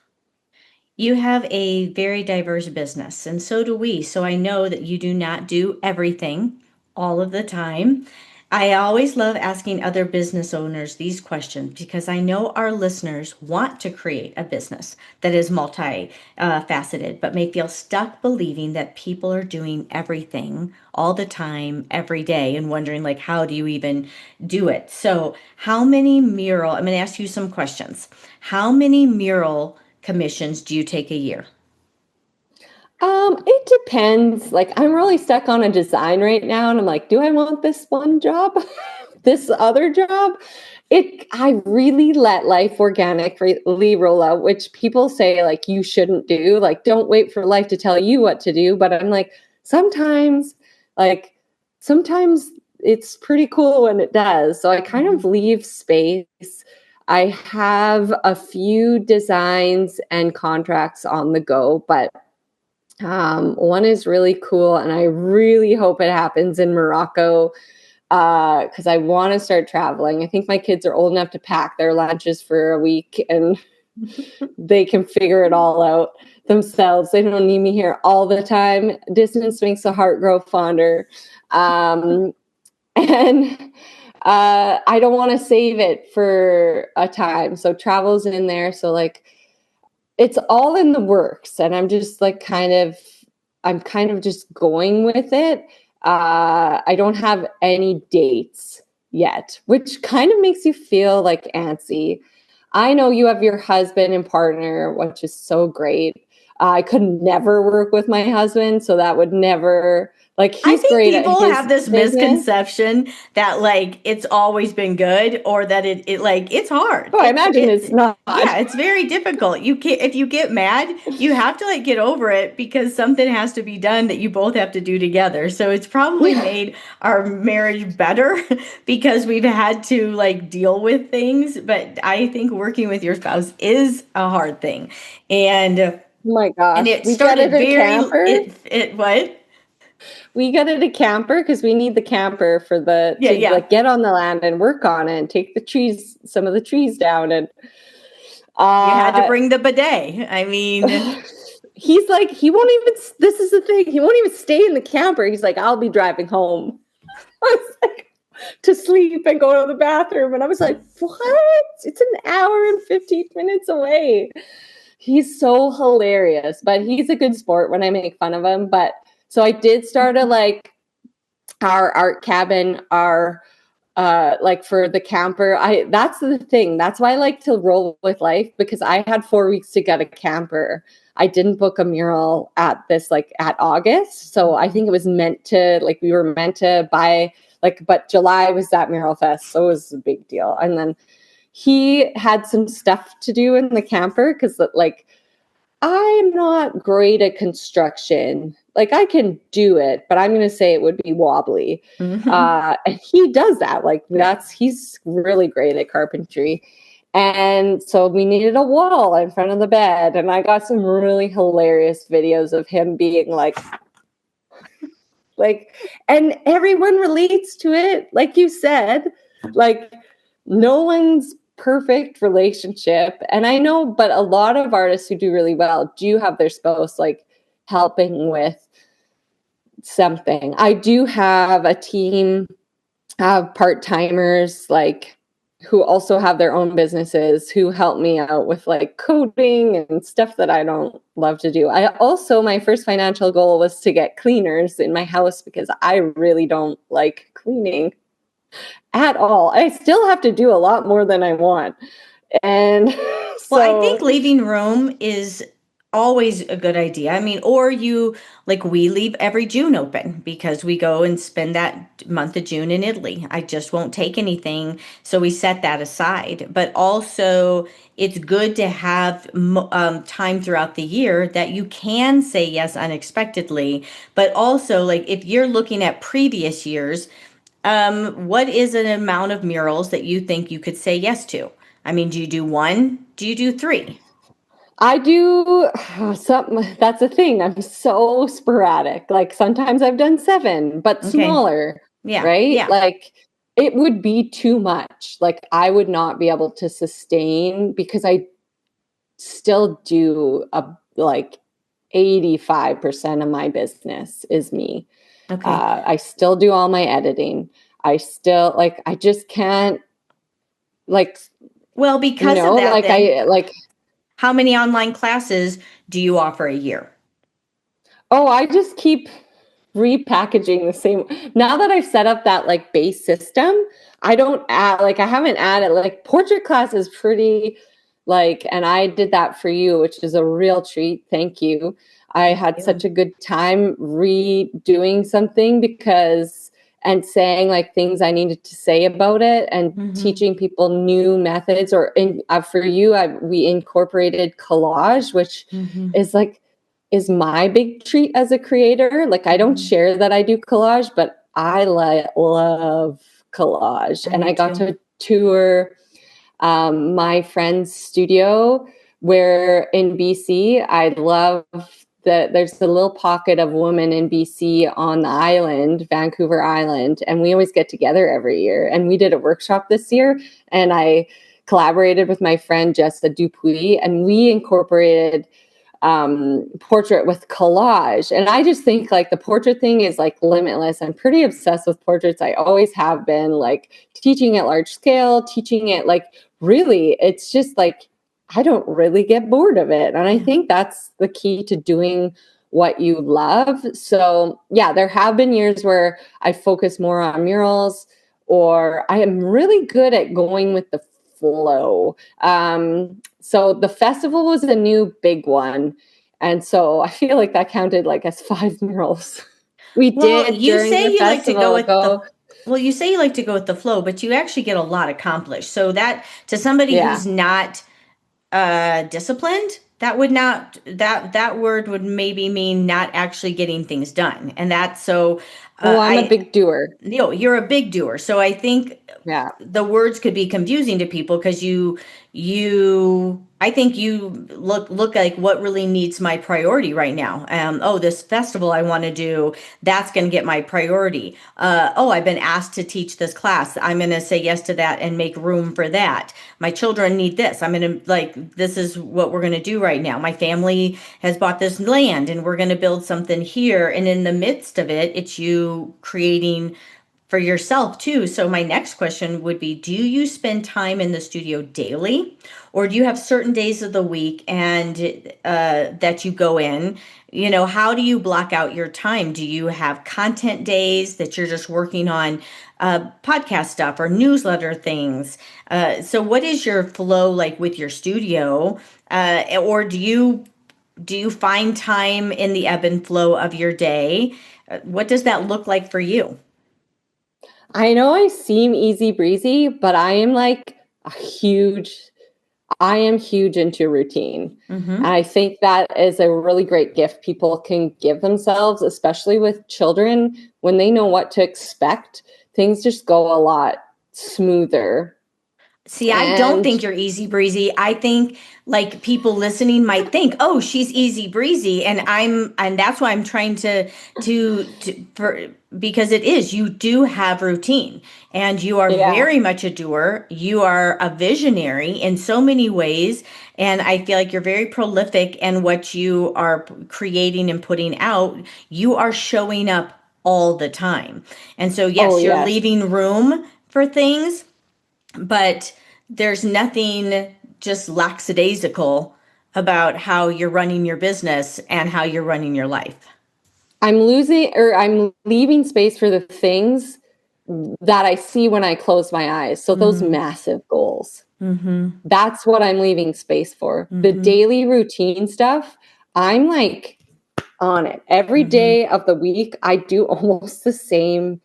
You have a very diverse business, and so do we. So I know that you do not do everything all of the time. I always love asking other business owners these questions because I know our listeners want to create a business that is multi-faceted, but may feel stuck believing that people are doing everything all the time, every day, and wondering, like, how do you even do it? So I'm going to ask you some questions. How many mural commissions do you take a year? It depends. Like I'm really stuck on a design right now, and I'm like, do I want this one job? This other job? I really let life organically roll out, which people say like you shouldn't do. Like, don't wait for life to tell you what to do. But I'm like, sometimes it's pretty cool when it does. So I kind of leave space. I have a few designs and contracts on the go, but one is really cool, and I really hope it happens in Morocco, because I want to start traveling. I think my kids are old enough to pack their lunches for a week, and they can figure it all out themselves. They don't need me here all the time. Distance makes the heart grow fonder. And I don't want to save it for a time. So travel's in there. So like, it's all in the works, and I'm just like I'm kind of just going with it. I don't have any dates yet, which kind of makes you feel like antsy. I know you have your husband and partner, which is so great. I could never work with my husband, so that would never, like, he's I think great at people his have this business. Misconception that like it's always been good, or that it like it's hard. Oh, I imagine it's not. Yeah, it's very difficult. You can't, if you get mad, you have to like get over it, because something has to be done that you both have to do together. So it's probably made our marriage better because we've had to like deal with things. But I think working with your spouse is a hard thing. And oh my gosh, and it we started got it a camper. It what? We got it a camper because we need the camper for like get on the land and work on it and take some of the trees down. And you had to bring the bidet. I mean, he's like, this is the thing, he won't even stay in the camper. He's like, I'll be driving home. I was like, to sleep and go to the bathroom. And I was like, what? It's an hour and 15 minutes away. He's so hilarious, but he's a good sport when I make fun of him. But so I did start our art cabin, like for the camper. That's the thing. That's why I like to roll with life, because I had 4 weeks to get a camper. I didn't book a mural at August. So I think it was meant to, like, we were meant to buy, like, but July was that mural fest. So it was a big deal. And then he had some stuff to do in the camper, because like, I'm not great at construction. Like, I can do it, but I'm going to say it would be wobbly. And he does that. Like, he's really great at carpentry. And so we needed a wall in front of the bed. And I got some really hilarious videos of him being like, Like, and everyone relates to it. Like you said, like no one's perfect relationship. And I know, but a lot of artists who do really well do have their spouse like helping with something. I do have a team of part-timers like who also have their own businesses who help me out with like coding and stuff that I don't love to do. I also, my first financial goal was to get cleaners in my house because I really don't like cleaning at all. I still have to do a lot more than I want. And so Well, I think leaving room is always a good idea. I mean, or you, like we leave every June open because we go and spend that month of June in Italy. I just won't take anything. So we set that aside. But also, it's good to have time throughout the year that you can say yes unexpectedly. But also, like if you're looking at previous years, what is an amount of murals that you think you could say yes to? I mean, do you do one? Do you do three? I do something. That's the thing. I'm so sporadic. Like sometimes I've done 7, but Okay. smaller, Yeah. right? Yeah. Like it would be too much. Like I would not be able to sustain because I still do like 85% of my business is me. Okay. I still do all my editing. I still like, I just can't like, Well, because of that, like then I like, how many online classes do you offer a year? oh, I just keep repackaging the same. Now that I've set up that like base system, I don't add like I haven't added like portrait class is pretty like, and I did that for you, which is a real treat. Thank you. I had such a good time redoing something because and saying like things I needed to say about it and teaching people new methods or in for you we incorporated collage, which is like is my big treat as a creator. Like I don't share that I do collage, but I love collage. I And do I got too. to tour my friend's studio where in BC, I love that there's a little pocket of women in BC on the island, Vancouver Island, and we always get together every year. And we did a workshop this year, and I collaborated with my friend Jessa Dupuis, and we incorporated portrait with collage. And I just think like the portrait thing is like limitless. I'm pretty obsessed with portraits. I always have been like teaching at large scale, teaching it like really, it's just like, I don't really get bored of it. And I think that's the key to doing what you love. So yeah, there have been years where I focus more on murals or I am really good at going with the flow. So the festival was a new big one. And so I feel like that counted like as 5 murals. We Well, did you during say the you like to go festival with the go, well, you say you like to go with the flow, but you actually get a lot accomplished. So that to somebody yeah. who's not disciplined, that would not that word would maybe mean not actually getting things done. And that's so Oh, I'm a I big doer. you're a big doer. So I think Yeah. the words could be confusing to people because you I think you look like what really needs my priority right now. Oh, this festival I want to do, that's going to get my priority. Oh, I've been asked to teach this class. I'm going to say yes to that and make room for that. My children need this. I'm going to like this is what we're going to do right now. My family has bought this land and we're going to build something here. And in the midst of it, it's you creating for yourself too. So my next question would be, do you spend time in the studio daily or do you have certain days of the week and that you go in? You know, how do you block out your time? Do you have content days that you're just working on podcast stuff or newsletter things? So what is your flow like with your studio? Or do you find time in the ebb and flow of your day? What does that look like for you? I know I seem easy breezy, but I am huge into routine. And Mm-hmm. I think that is a really great gift people can give themselves, especially with children. When they know what to expect, things just go a lot smoother. See, I don't And think you're easy breezy. I think like people listening might think, "Oh, she's easy breezy," and that's why I'm trying because it is. You do have routine, and you are yeah. very much a doer. You are a visionary in so many ways, and I feel like you're very prolific in what you are creating and putting out. You are showing up all the time, and so Oh, yes, you're yes. leaving room for things, but there's nothing just lackadaisical about how you're running your business and how you're running your life. I'm leaving space for the things that I see when I close my eyes. So those massive goals. That's what I'm leaving space for. The daily routine stuff, I'm like on it. Every day of the week, I do almost the same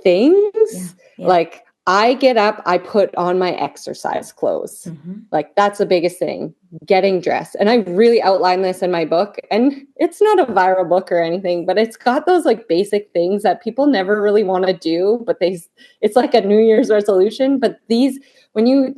things. Yeah. Like I get up, I put on my exercise clothes. Like that's the biggest thing, getting dressed. And I really outline this in my book. And it's not a viral book or anything, but it's got those like basic things that people never really want to do, but it's like a New Year's resolution. But these, when you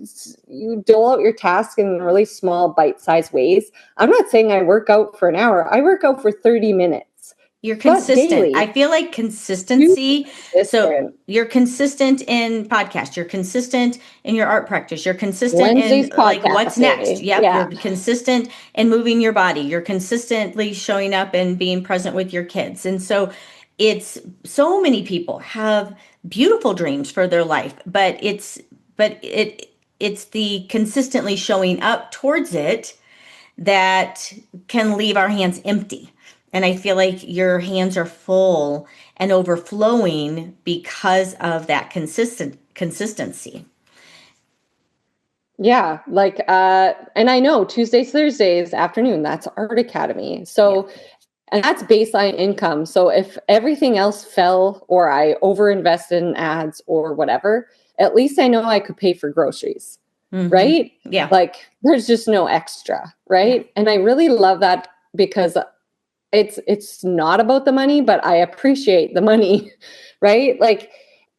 dole out your task in really small bite-sized ways, I'm not saying I work out for an hour. I work out for 30 minutes. You're consistent. Daily. I feel like consistency. So Consistent. you're consistent in podcast. You're consistent in your art practice. You're consistent Wednesday's in like what's podcast next. day. Yep. Yeah. You're consistent in moving your body. You're consistently showing up and being present with your kids. And so it's so many people have beautiful dreams for their life, but it's the consistently showing up towards it that can leave our hands empty. And I feel like your hands are full and overflowing because of that consistency. Yeah. Like, and I know Tuesdays, Thursdays afternoon, that's Art Academy. So, and that's baseline income. So if everything else fell or I overinvested in ads or whatever, at least I know I could pay for groceries. Right? Yeah. Like there's just no extra. Right. Yeah. And I really love that because it's not about the money, but I appreciate the money, right? Like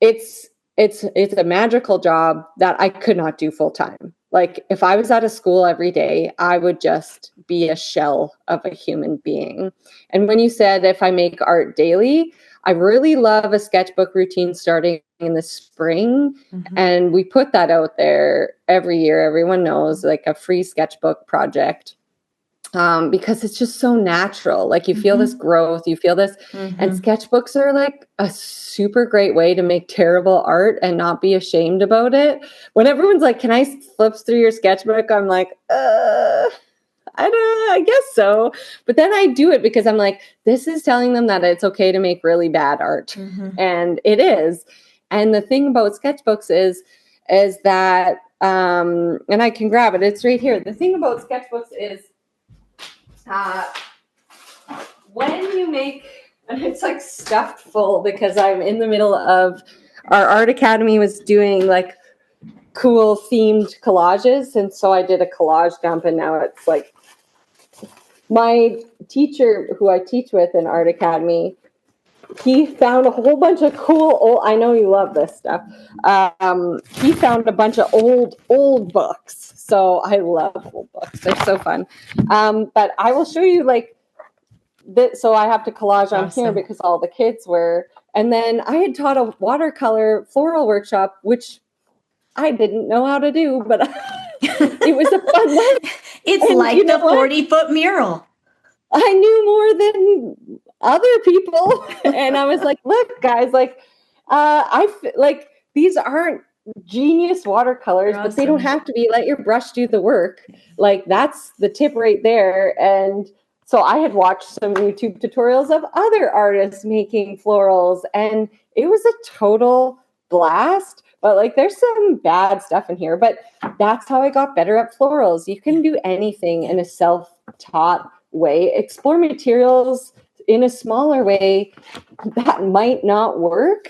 it's a magical job that I could not do full time. Like if I was at a school every day, I would just be a shell of a human being. And when you said if I make art daily, I really love a sketchbook routine starting in the spring. And we put that out there every year. Everyone knows, like a free sketchbook project. Because it's just so natural. Like you feel this growth, you feel this, and sketchbooks are like a super great way to make terrible art and not be ashamed about it. When everyone's like, "Can I flip through your sketchbook?" I'm like, I don't know, I guess so. But then I do it because I'm like, this is telling them that it's okay to make really bad art, and it is. And the thing about sketchbooks is that, and I can grab it. It's right here. The thing about sketchbooks is. When you make, and it's like stuffed full because I'm in the middle of, our art academy was doing like cool themed collages. And so I did a collage dump and now it's like my teacher who I teach with in art academy, he found a whole bunch of cool I know you love this stuff. He found a bunch of old books. So I love old books. They're so fun. But I will show you like this. So I have to collage on here because all the kids were. And then I had taught a watercolor floral workshop, which I didn't know how to do, but it was a fun lesson. It's and like the 40-foot mural. I knew more than other people. And I was like, look, guys, like, like these aren't genius watercolors, but they don't have to be. Let your brush do the work. Like that's the tip right there. And so I had watched some YouTube tutorials of other artists making florals, and it was a total blast. But like there's some bad stuff in here, but that's how I got better at florals. You can do anything in a self-taught way. Explore materials in a smaller way that might not work.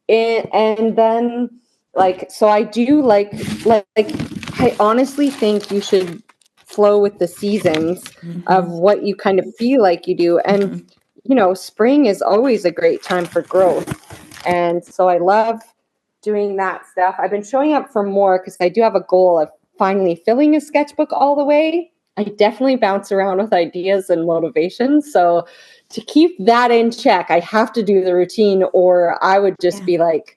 And then like, so I do like I honestly think you should flow with the seasons of what you kind of feel like you do. And, you know, spring is always a great time for growth. And so I love doing that stuff. I've been showing up for more because I do have a goal of finally filling a sketchbook all the way. I definitely bounce around with ideas and motivation. So to keep that in check, I have to do the routine, or I would just be like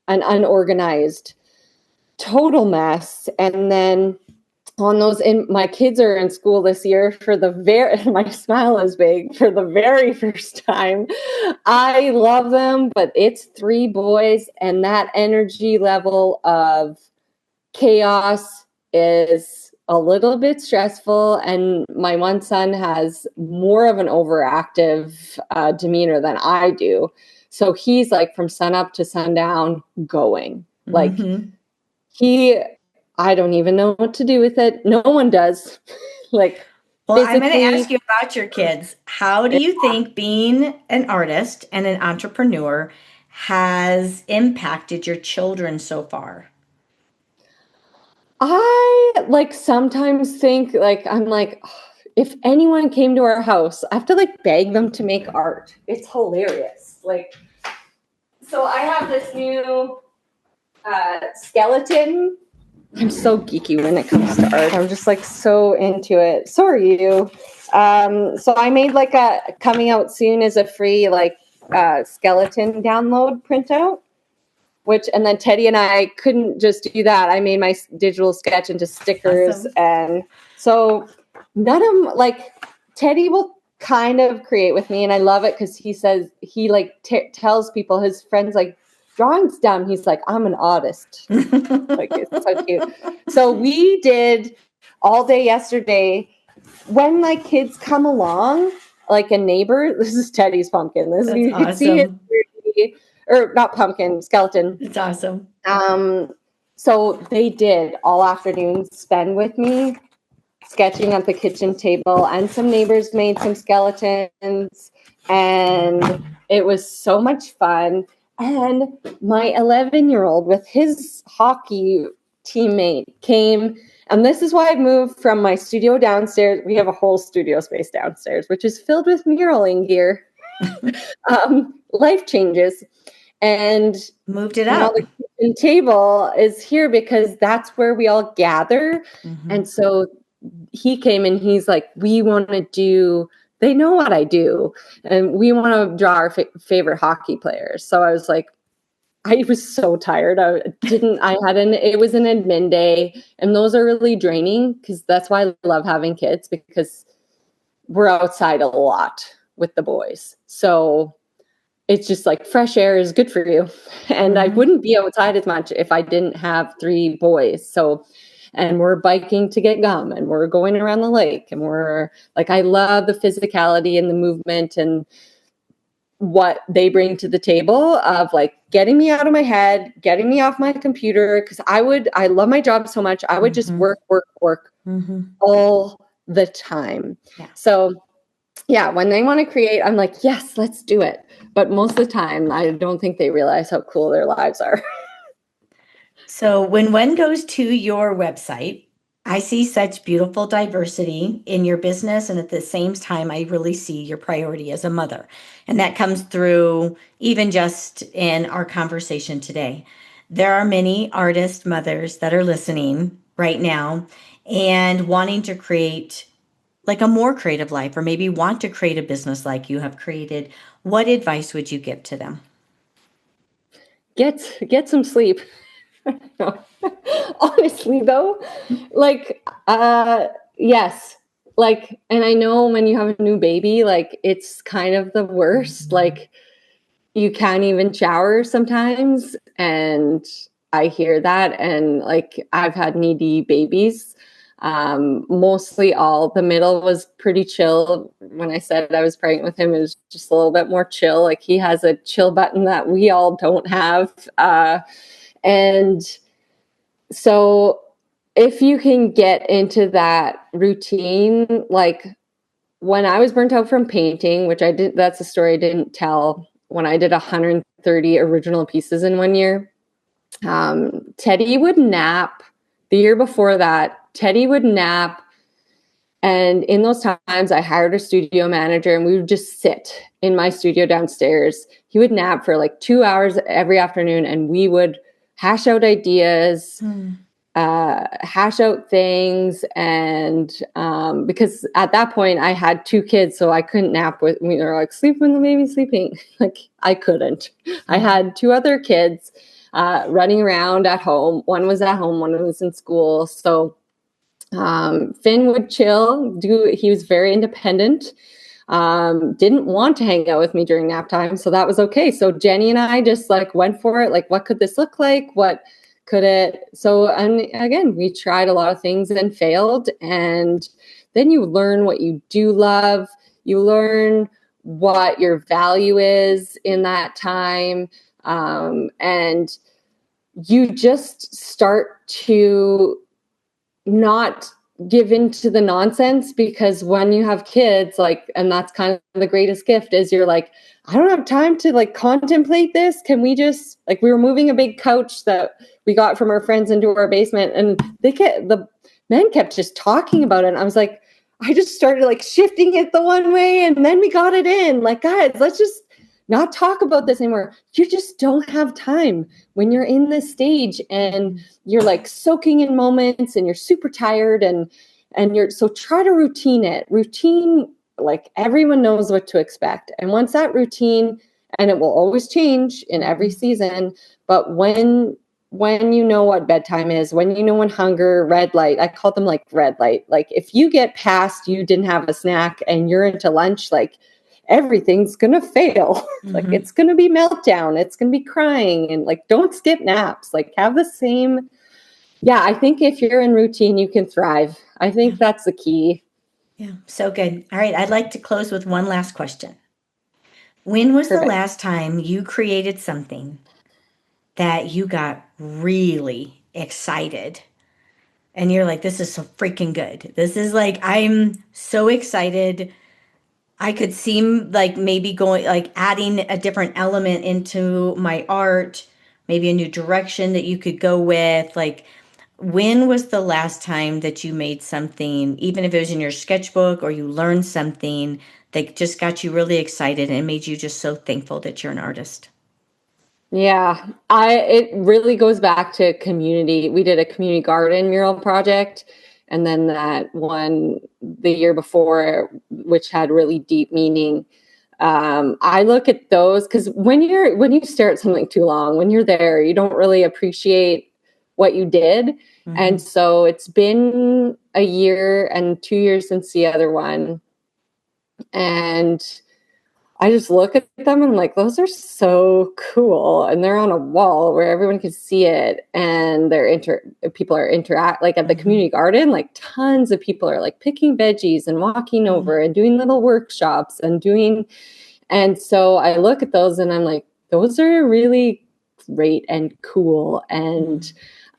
an unorganized total mess. And then on those, my kids are in school this year for my smile is big for the very first time. I love them, but it's 3 boys, and that energy level of chaos is a little bit stressful. And my one son has more of an overactive demeanor than I do. So he's like from sun up to sundown going. Like I don't even know what to do with it. No one does. Like, well, I'm going to ask you about your kids. How do you think being an artist and an entrepreneur has impacted your children so far? I like sometimes think like, I'm like, oh, if anyone came to our house, I have to like beg them to make art. It's hilarious. Like, so I have this new skeleton. I'm so geeky when it comes to art. I'm just like so into it. So are you. So I made like coming out soon is a free like skeleton download printout. And then Teddy and I couldn't just do that. I made my digital sketch into stickers. Awesome. And so none of them, like Teddy will kind of create with me. And I love it because he says, he like tells people, his friends, like, drawing's dumb. He's like, I'm an artist. Like, it's so cute. So we did all day yesterday. When my kids come along, like a neighbor, this is Teddy's pumpkin. This you awesome. Can see it. Or not pumpkin, skeleton. It's awesome. So they did all afternoon spend with me sketching at the kitchen table, and some neighbors made some skeletons, and it was so much fun. And my 11-year-old with his hockey teammate came, and this is why I moved from my studio downstairs. We have a whole studio space downstairs, which is filled with muraling gear. Life changes. And moved it up. The kitchen table is here because that's where we all gather. Mm-hmm. And so he came and he's like, we want to do, they know what I do, and we want to draw our favorite hockey players. So I was like, I was so tired. It was an admin day, and those are really draining because that's why I love having kids, because we're outside a lot with the boys. So it's just like fresh air is good for you. And I wouldn't be outside as much if I didn't have 3 boys. So, and we're biking to get gum, and we're going around the lake, and we're like, I love the physicality and the movement and what they bring to the table of like getting me out of my head, getting me off my computer. Cause I love my job so much. I would just work all the time. Yeah. So yeah, when they want to create, I'm like, yes, let's do it. But most of the time, I don't think they realize how cool their lives are. So when one goes to your website, I see such beautiful diversity in your business. And at the same time, I really see your priority as a mother. And that comes through even just in our conversation today. There are many artist mothers that are listening right now and wanting to create like a more creative life, or maybe want to create a business like you have created. What advice would you give to them? Get some sleep. Honestly though, like, yes, like, and I know when you have a new baby, like it's kind of the worst, like you can't even shower sometimes. And I hear that. And like, I've had needy babies. Mostly the middle was pretty chill. When I said I was pregnant with him, it was just a little bit more chill. Like he has a chill button that we all don't have. And so if you can get into that routine, like when I was burnt out from painting, which I did, that's a story I didn't tell, when I did 130 original pieces in 1 year, Teddy would nap. The year before that, Teddy would nap. And in those times, I hired a studio manager, and we would just sit in my studio downstairs. He would nap for like 2 hours every afternoon, and we would hash out ideas, Hmm. hash out things. And because at that point I had 2 kids, so I couldn't nap with me. They're like, sleep when the baby's sleeping. Like I couldn't. I had 2 other kids running around at home. One was at home, one was in school. So Finn would chill. He was very independent. Didn't want to hang out with me during nap time, so that was okay. So Jenny and I just like went for it. Like, what could this look like? What could it? So, and again, we tried a lot of things and failed. And then you learn what you do love. You learn what your value is in that time. And you just start to not give in to the nonsense, because when you have kids, like, and that's kind of the greatest gift, is you're like, I don't have time to like contemplate this. Can we just, like, we were moving a big couch that we got from our friends into our basement, and the men kept just talking about it. And I was like, I just started like shifting it the one way, and then we got it in. Like, guys, let's just not talk about this anymore. You just don't have time when you're in this stage and you're like soaking in moments and you're super tired, and so try to routine it. Routine, like, everyone knows what to expect. And once that routine, and it will always change in every season, but when you know what bedtime is, when you know when hunger, red light, I call them like red light. Like, if you get past, you didn't have a snack and you're into lunch, like, everything's going to fail. Like, it's going to be meltdown. It's going to be crying. And like, don't skip naps. Like, have the same. Yeah. I think if you're in routine, you can thrive. I think that's the key. Yeah. So good. All right. I'd like to close with one last question. When was the Perfect. last time you created something that you got really excited and you're like, this is so freaking good? This is like, I'm so excited. I could seem like maybe going, like adding a different element into my art, maybe a new direction that you could go with. Like, when was the last time that you made something, even if it was in your sketchbook or you learned something that just got you really excited and made you just so thankful that you're an artist? Yeah, it really goes back to community. We did a community garden mural project, and then that one the year before, which had really deep meaning. I look at those because when you stare at something too long, when you're there, you don't really appreciate what you did. And so it's been a year and 2 years since the other one, and I just look at them and I'm like, those are so cool. And they're on a wall where everyone can see it. And people are interact, like at the community garden, like tons of people are like picking veggies and walking over and doing little workshops and so I look at those and I'm like, those are really great and cool. And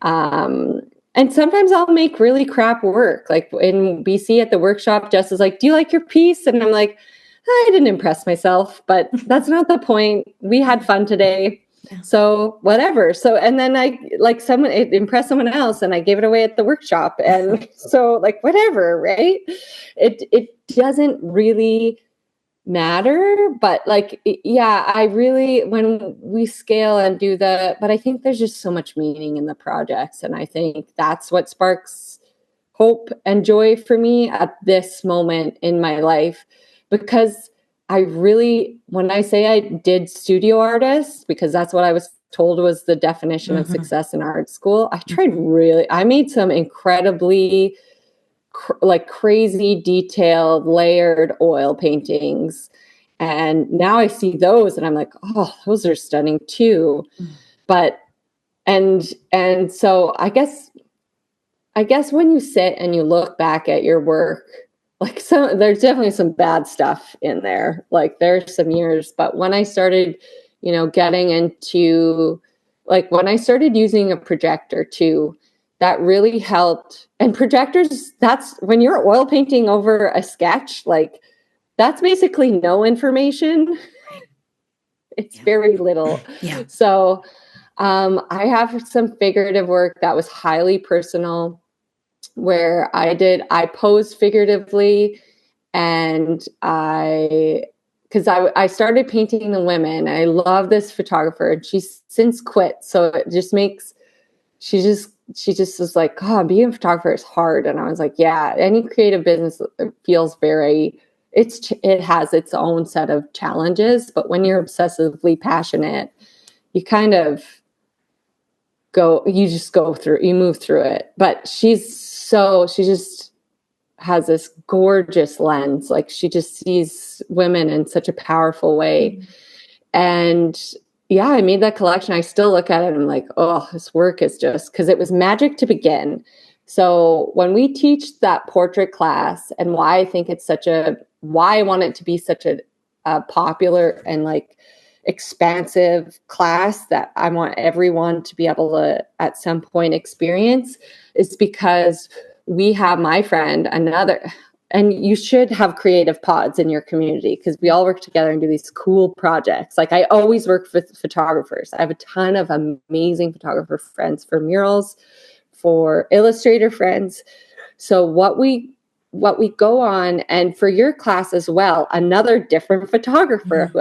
sometimes I'll make really crap work. Like in BC at the workshop, Jess is like, do you like your piece? And I'm like, I didn't impress myself, but that's not the point. We had fun today. Yeah. So whatever. So, and then it impressed someone else and I gave it away at the workshop. And so like, whatever, right? It doesn't really matter, but like, yeah, when we scale and but I think there's just so much meaning in the projects. And I think that's what sparks hope and joy for me at this moment in my life. Because when I say I did studio artist, because that's what I was told was the definition of success in art school, I made some incredibly crazy detailed layered oil paintings. And now I see those and I'm like, oh, those are stunning too. But, and so I guess when you sit and you look back at your work, like there's definitely some bad stuff in there. Like there's some years, but when I started, getting into, like when I started using a projector too, that really helped. And projectors, that's when you're oil painting over a sketch, like that's basically no information. It's very little. Yeah. So I have some figurative work that was highly personal, where I posed figuratively and I because I started painting the women. I love this photographer, and she's since quit. So it just makes, she just was like, oh, being a photographer is hard. And I was like, yeah, any creative business feels very, it has its own set of challenges, but when you're obsessively passionate, you kind of you move through it. But she just has this gorgeous lens. Like, she just sees women in such a powerful way. Mm-hmm. And yeah, I made that collection. I still look at it and I'm like, oh, this work is just, because it was magic to begin. So when we teach that portrait class, and why I think it's why I want it to be such a popular and like expansive class that I want everyone to be able to at some point experience, is because we have, my friend, and you should have creative pods in your community, because we all work together and do these cool projects. Like, I always work with photographers. I have a ton of amazing photographer friends for murals, for illustrator friends. So what we go on, and for your class as well, another different photographer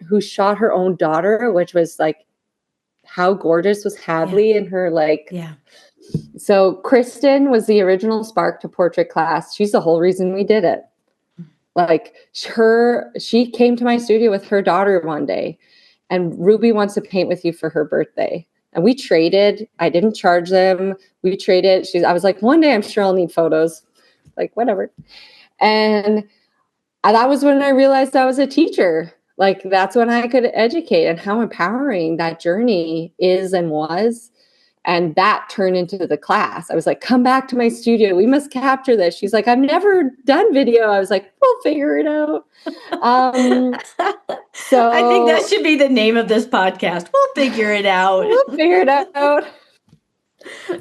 who shot her own daughter, which was like, how gorgeous was Hadley in her, like, yeah. So Kristen was the original spark to portrait class. She's the whole reason we did it. Like, she came to my studio with her daughter one day, and Ruby wants to paint with you for her birthday. And we traded. I didn't charge them. We traded. I was like, one day I'm sure I'll need photos. Like, whatever. And that was when I realized I was a teacher. Like, that's when I could educate, and how empowering that journey is and was. And that turned into the class. I was like, come back to my studio. We must capture this. She's like, I've never done video. I was like, we'll figure it out. So I think that should be the name of this podcast. We'll figure it out. We'll figure it out.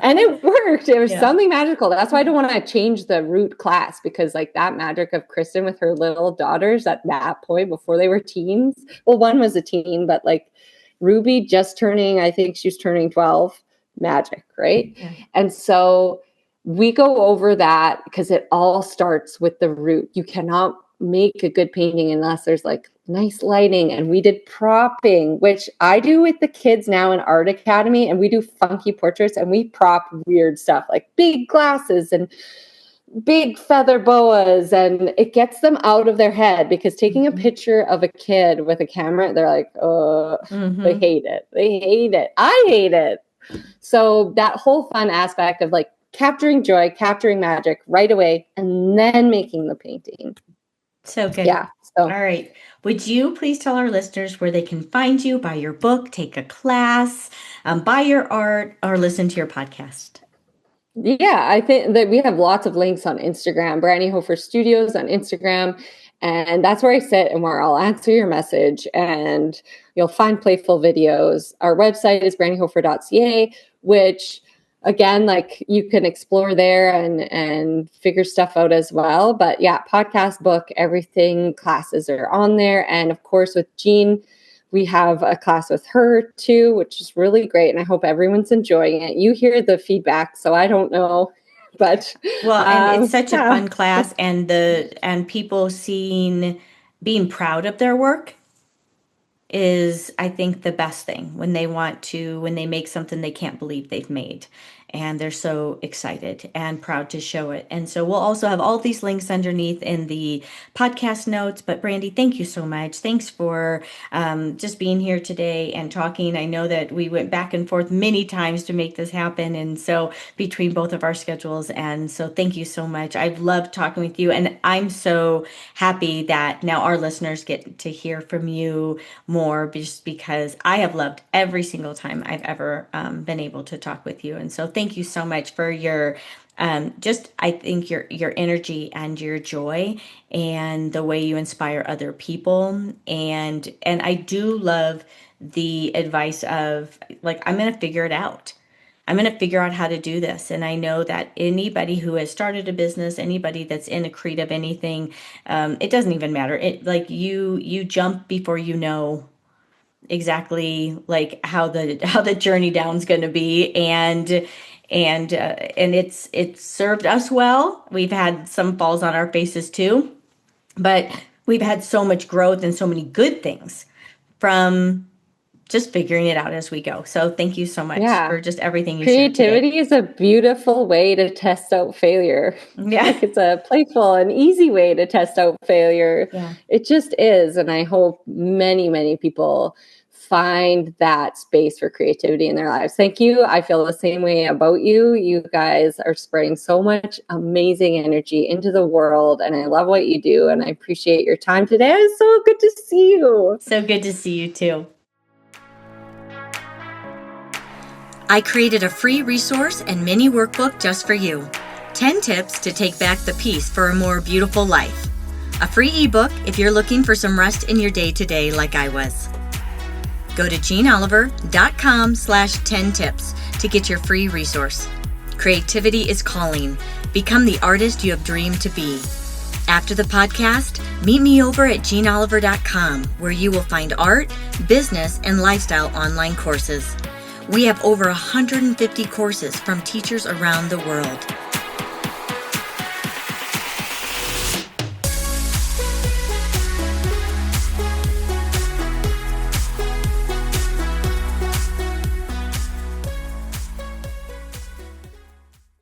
And it worked. It was something magical. That's why I don't want to change the root class, because like that magic of Kristen with her little daughters at that point, before they were teens. Well, one was a teen, but like Ruby I think she was turning 12. Magic, right? Yeah. And so we go over that, because it all starts with the root. You cannot make a good painting unless there's like nice lighting. And we did propping, which I do with the kids now in Art Academy, and we do funky portraits, and we prop weird stuff like big glasses and big feather boas, and it gets them out of their head, because taking a picture of a kid with a camera, they're like, oh, they hate it. I hate it. So that whole fun aspect of like capturing joy, capturing magic right away, and then making the painting. So good. Yeah. So. All right. Would you please tell our listeners where they can find you, buy your book, take a class, buy your art, or listen to your podcast? Yeah, I think that we have lots of links on Instagram, Brandi Hofer Studios on Instagram. And that's where I sit and where I'll answer your message, and you'll find playful videos. Our website is brandihofer.ca, which again, like, you can explore there and figure stuff out as well. But yeah, podcast, book, everything, classes are on there. And of course, with Jeanne, we have a class with her too, which is really great. And I hope everyone's enjoying it. You hear the feedback, so I don't know. But well, and it's such a fun class, and people being proud of their work is, I think, the best thing when they make something they can't believe they've made. And they're so excited and proud to show it. And so we'll also have all these links underneath in the podcast notes. But Brandi, thank you so much. Thanks for just being here today and talking. I know that we went back and forth many times to make this happen. And so between both of our schedules. And so thank you so much. I've loved talking with you. And I'm so happy that now our listeners get to hear from you more, just because I have loved every single time I've ever been able to talk with you. And so thank you so much for your I think your energy and your joy and the way you inspire other people. And I do love the advice of, like, I'm going to figure it out. I'm going to figure out how to do this. And I know that anybody who has started a business, anybody that's in a creative anything, it doesn't even matter. It, like, you jump before you know exactly like how the journey down is going to be. And it's served us well. We've had some falls on our faces too, but we've had so much growth and so many good things from just figuring it out as we go. So thank you so much for just everything you shared today. Creativity is a beautiful way to test out failure. Yeah. Like it's a playful and easy way to test out failure. Yeah. It just is. And I hope many, many people find that space for creativity in their lives. Thank you. I feel the same way about you. You guys are spreading so much amazing energy into the world, and I love what you do, and I appreciate your time today. It's so good to see you. So good to see you too. I created a free resource and mini workbook just for you. 10 tips to take back the peace for a more beautiful life. A free ebook if you're looking for some rest in your day-to-day like I was. Go to jeanneoliver.com/10tips to get your free resource. Creativity is calling. Become the artist you have dreamed to be. After the podcast, meet me over at jeanneoliver.com, where you will find art, business, and lifestyle online courses. We have over 150 courses from teachers around the world.